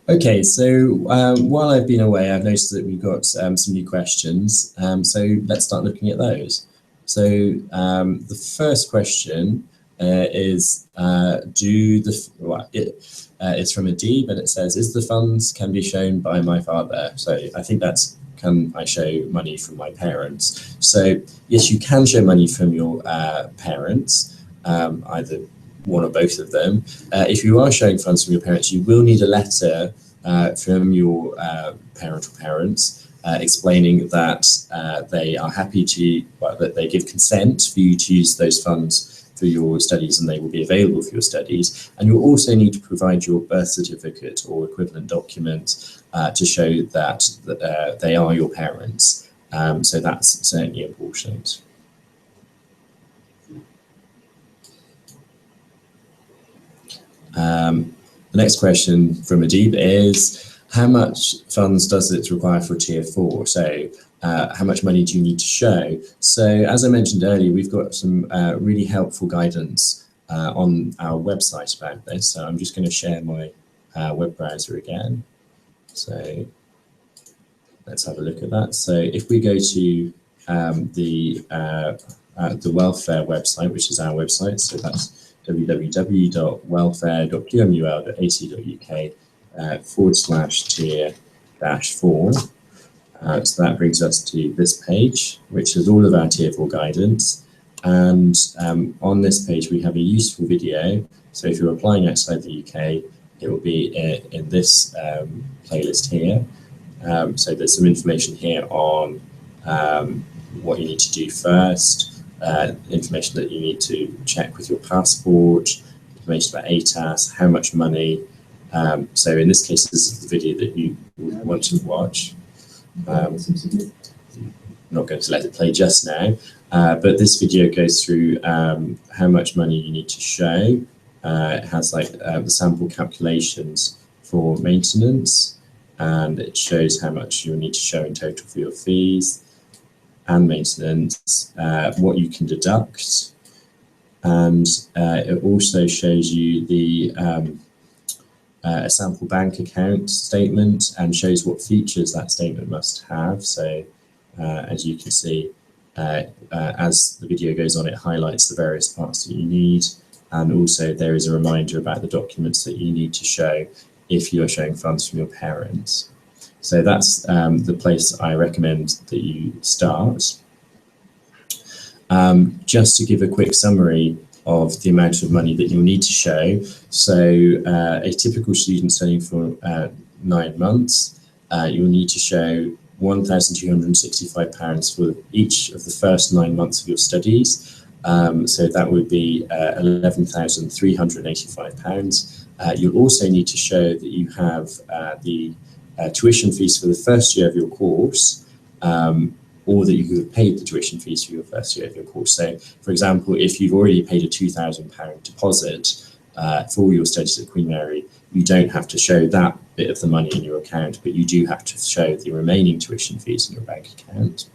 Okay, so while I've been away, I've noticed that we've got some new questions. So let's start looking at those. So the first question is, it's from a D, but it says, is the funds can be shown by my father? So I think that's, can I show money from my parents? So yes, you can show money from your parents, either one or both of them. If you are showing funds from your parents, you will need a letter from your parent or parents explaining that they are happy to, well, that they give consent for you to use those funds for your studies and they will be available for your studies. And you'll also need to provide your birth certificate or equivalent document to show that they are your parents. So that's certainly important. The next question from Adib is, how much funds does it require for Tier 4? So how much money do you need to show? So as I mentioned earlier, we've got some really helpful guidance on our website about this. So I'm just going to share my web browser again. So let's have a look at that. So if we go to the welfare website, which is our website, so that's www.welfare.qmul.ac.uk/tier-4. So that brings us to this page, which is all of our Tier 4 guidance. And on this page, we have a useful video. So if you're applying outside the UK, it will be in this playlist here. So there's some information here on what you need to do first. Information that you need to check with your passport, information about ATAS, how much money. So in this case, this is the video that you would want to watch. I'm not going to let it play just now, but this video goes through how much money you need to show. It has like the sample calculations for maintenance, and it shows how much you'll need to show in total for your fees and maintenance, what you can deduct, and it also shows you the a sample bank account statement and shows what features that statement must have. So as you can see, as the video goes on, it highlights the various parts that you need, and also there is a reminder about the documents that you need to show if you're showing funds from your parents. So that's the place I recommend that you start. Just to give a quick summary of the amount of money that you'll need to show. So a typical student studying for 9 months, you'll need to show £1,265 for each of the first 9 months of your studies. So that would be £11,385. You'll also need to show that you have the tuition fees for the first year of your course, or that you have paid the tuition fees for your first year of your course. So, for example, if you've already paid a £2,000 deposit for your studies at Queen Mary, you don't have to show that bit of the money in your account, but you do have to show the remaining tuition fees in your bank account.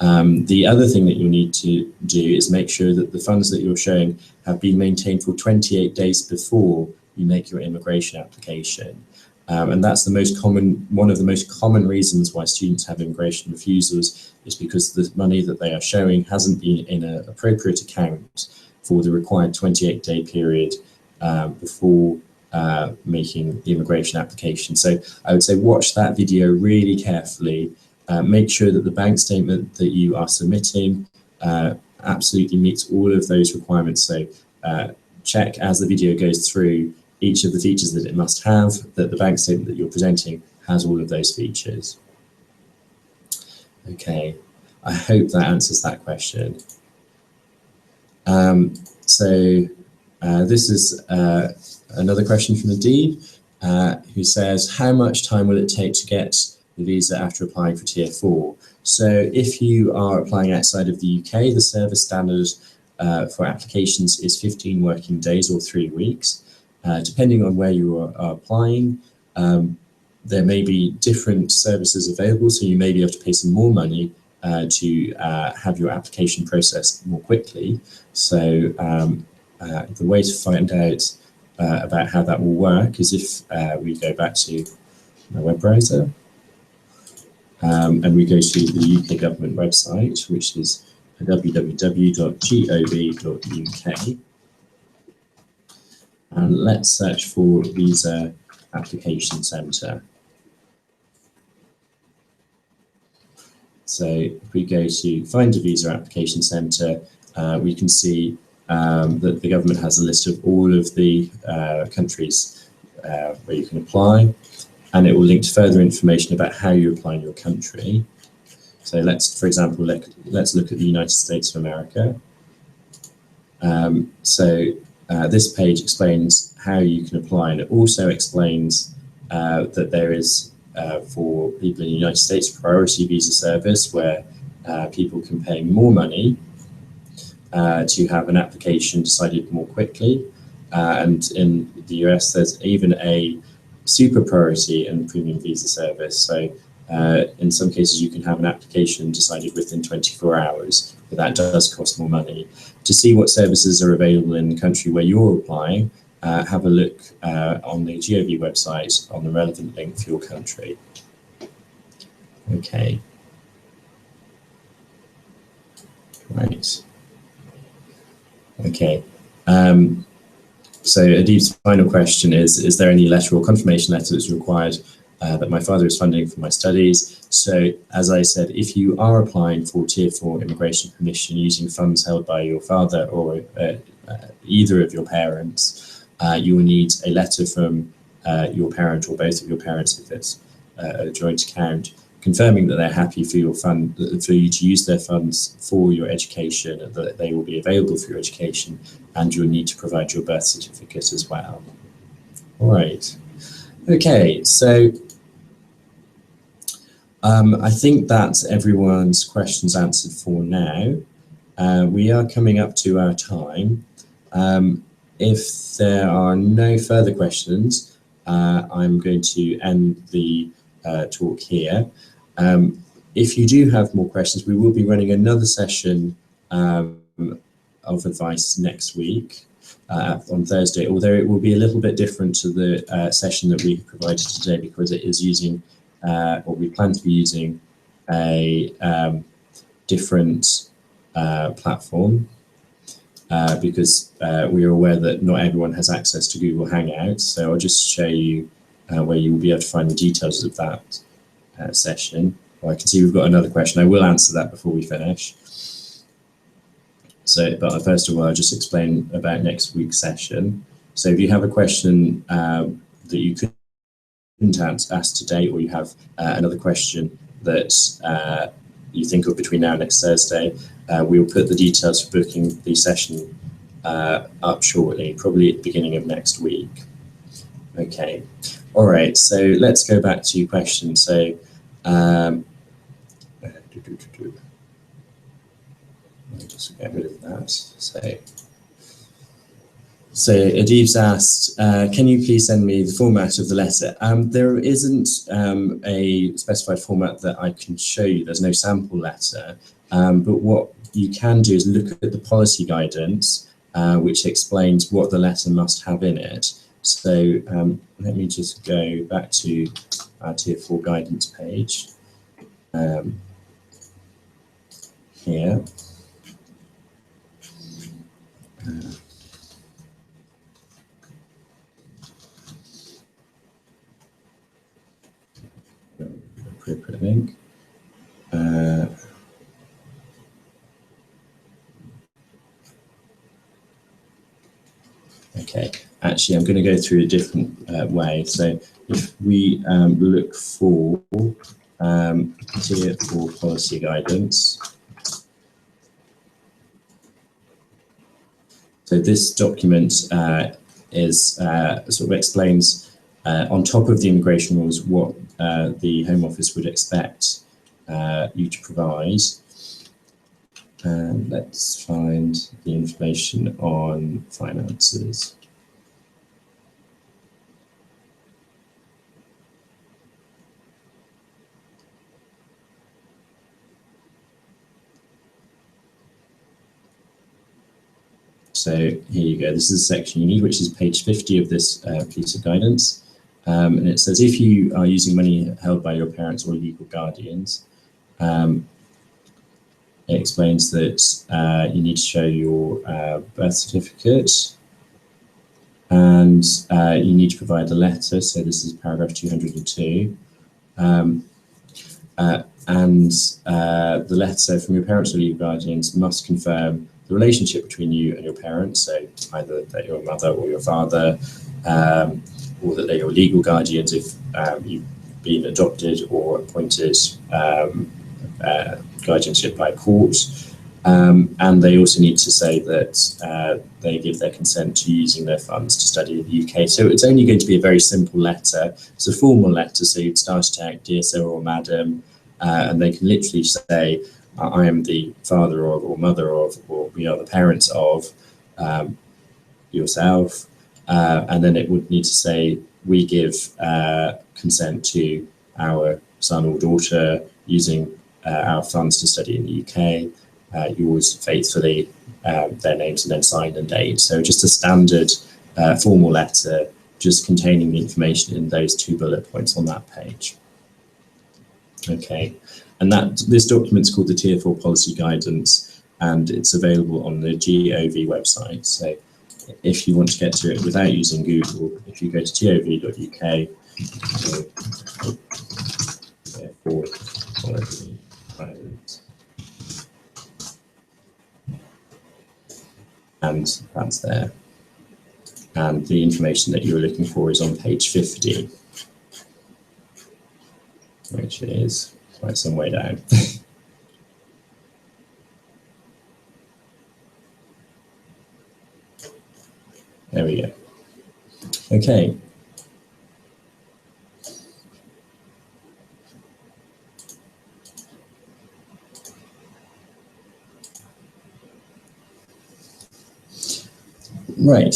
The other thing that you'll need to do is make sure that the funds that you're showing have been maintained for 28 days before you make your immigration application. And that's the most common, one of the most common reasons why students have immigration refusals, is because the money that they are showing hasn't been in an appropriate account for the required 28-day period before making the immigration application. So I would say watch that video really carefully. Make sure that the bank statement that you are submitting absolutely meets all of those requirements. So check as the video goes through each of the features that it must have, that the bank statement that you're presenting has all of those features. Okay, I hope that answers that question. This is another question from Adib, who says, how much time will it take to get the visa after applying for Tier 4? So if you are applying outside of the UK, the service standard for applications is 15 working days or 3 weeks. Depending on where you are applying, there may be different services available, so you may be able to pay some more money to have your application processed more quickly. So the way to find out about how that will work is if we go back to my web browser and we go to the UK government website, which is www.gov.uk, and let's search for Visa Application Centre. So if we go to find a Visa Application Centre, we can see that the government has a list of all of the countries where you can apply, and it will link to further information about how you apply in your country. So let's, for example, let's look at the United States of America. This page explains how you can apply, and it also explains that there is, for people in the United States, priority visa service, where people can pay more money to have an application decided more quickly. And in the US, there's even a super priority and premium visa service. So in some cases, you can have an application decided within 24 hours, but that does cost more money. To see what services are available in the country where you're applying, have a look on the GOV website on the relevant link for your country. Okay. Right. Okay. So Adib's final question is there any letter or confirmation letter that's required that my father is funding for my studies? So as I said, if you are applying for Tier 4 immigration permission using funds held by your father or either of your parents, you will need a letter from your parent or both of your parents if it's a joint account, confirming that they're happy for your for you to use their funds for your education, that they will be available for your education, and you'll need to provide your birth certificate as well. All right. Okay, so I think that's everyone's questions answered for now. We are coming up to our time. If there are no further questions, I'm going to end the talk here. If you do have more questions, we will be running another session of advice next week on Thursday, although it will be a little bit different to the session that we provided today, because it is using, or we plan to be using, a different platform, because we are aware that not everyone has access to Google Hangouts. So I'll just show you where you will be able to find the details of that session. Well, I can see we've got another question. I will answer that before we finish. So, but first of all, I'll just explain about next week's session. So if you have a question that you couldn't ask today, or you have another question that you think of between now and next Thursday, we'll put the details for booking the session up shortly, probably at the beginning of next week. Okay, all right, so let's go back to your question. So, just get rid of that. So Adib's asked, can you please send me the format of the letter? There isn't a specified format that I can show you. There's no sample letter, but what you can do is look at the policy guidance, which explains what the letter must have in it. So let me just go back to our Tier 4 guidance page here. Appropriate link. Okay, actually, I'm going to go through a different way. So if we look for Tier 4 policy guidance, so this document is sort of explains on top of the immigration rules what the Home Office would expect you to provide. And let's find the information on finances. So here you go. This is the section you need, which is page 50 of this piece of guidance. And it says, if you are using money held by your parents or legal guardians, it explains that you need to show your birth certificate, and you need to provide a letter. So this is paragraph 202. The letter from your parents or legal guardians must confirm the relationship between you and your parents, so either that you're a mother or your father, or that they're your legal guardians if you've been adopted or appointed guardianship by court. And they also need to say that they give their consent to using their funds to study in the UK. So it's only going to be a very simple letter. It's a formal letter, so you'd start it out, dear sir or madam, and they can literally say, I am the father of or mother of, or we are the parents of yourself. And then it would need to say, we give consent to our son or daughter using our funds to study in the UK. Yours faithfully, their names, and then sign and date. So just a standard formal letter, just containing the information in those 2 bullet points on that page. Okay, and this document's called the Tier 4 Policy Guidance, and it's available on the GOV website. So if you want to get to it without using Google, if you go to gov.uk, and that's there. And the information that you're looking for is on page 50, which is quite some way down. There we go. Okay. Right.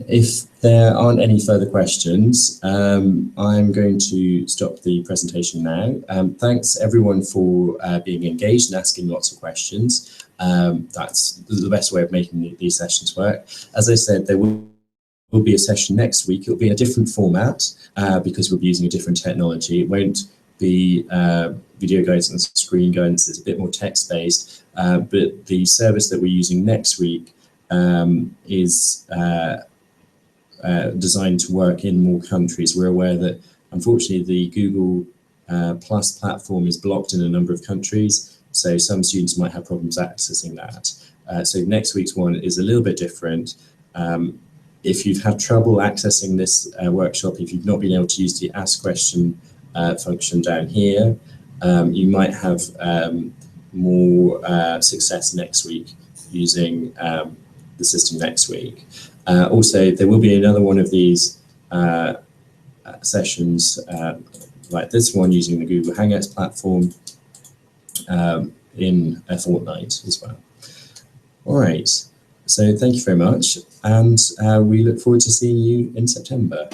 If there aren't any further questions, I'm going to stop the presentation now. Thanks everyone for being engaged and asking lots of questions. That's the best way of making these sessions work. As I said, there will be a session next week. It'll be in a different format because we'll be using a different technology. It won't be video guidance and screen guidance. It's a bit more text-based, but the service that we're using next week is designed to work in more countries. We're aware that unfortunately the Google Plus platform is blocked in a number of countries, so some students might have problems accessing that. So next week's one is a little bit different. If you've had trouble accessing this workshop, if you've not been able to use the Ask Question function down here, you might have more success next week using the system next week. Also, there will be another one of these sessions like this one using the Google Hangouts platform in a fortnight as well. All right, so thank you very much, and we look forward to seeing you in September.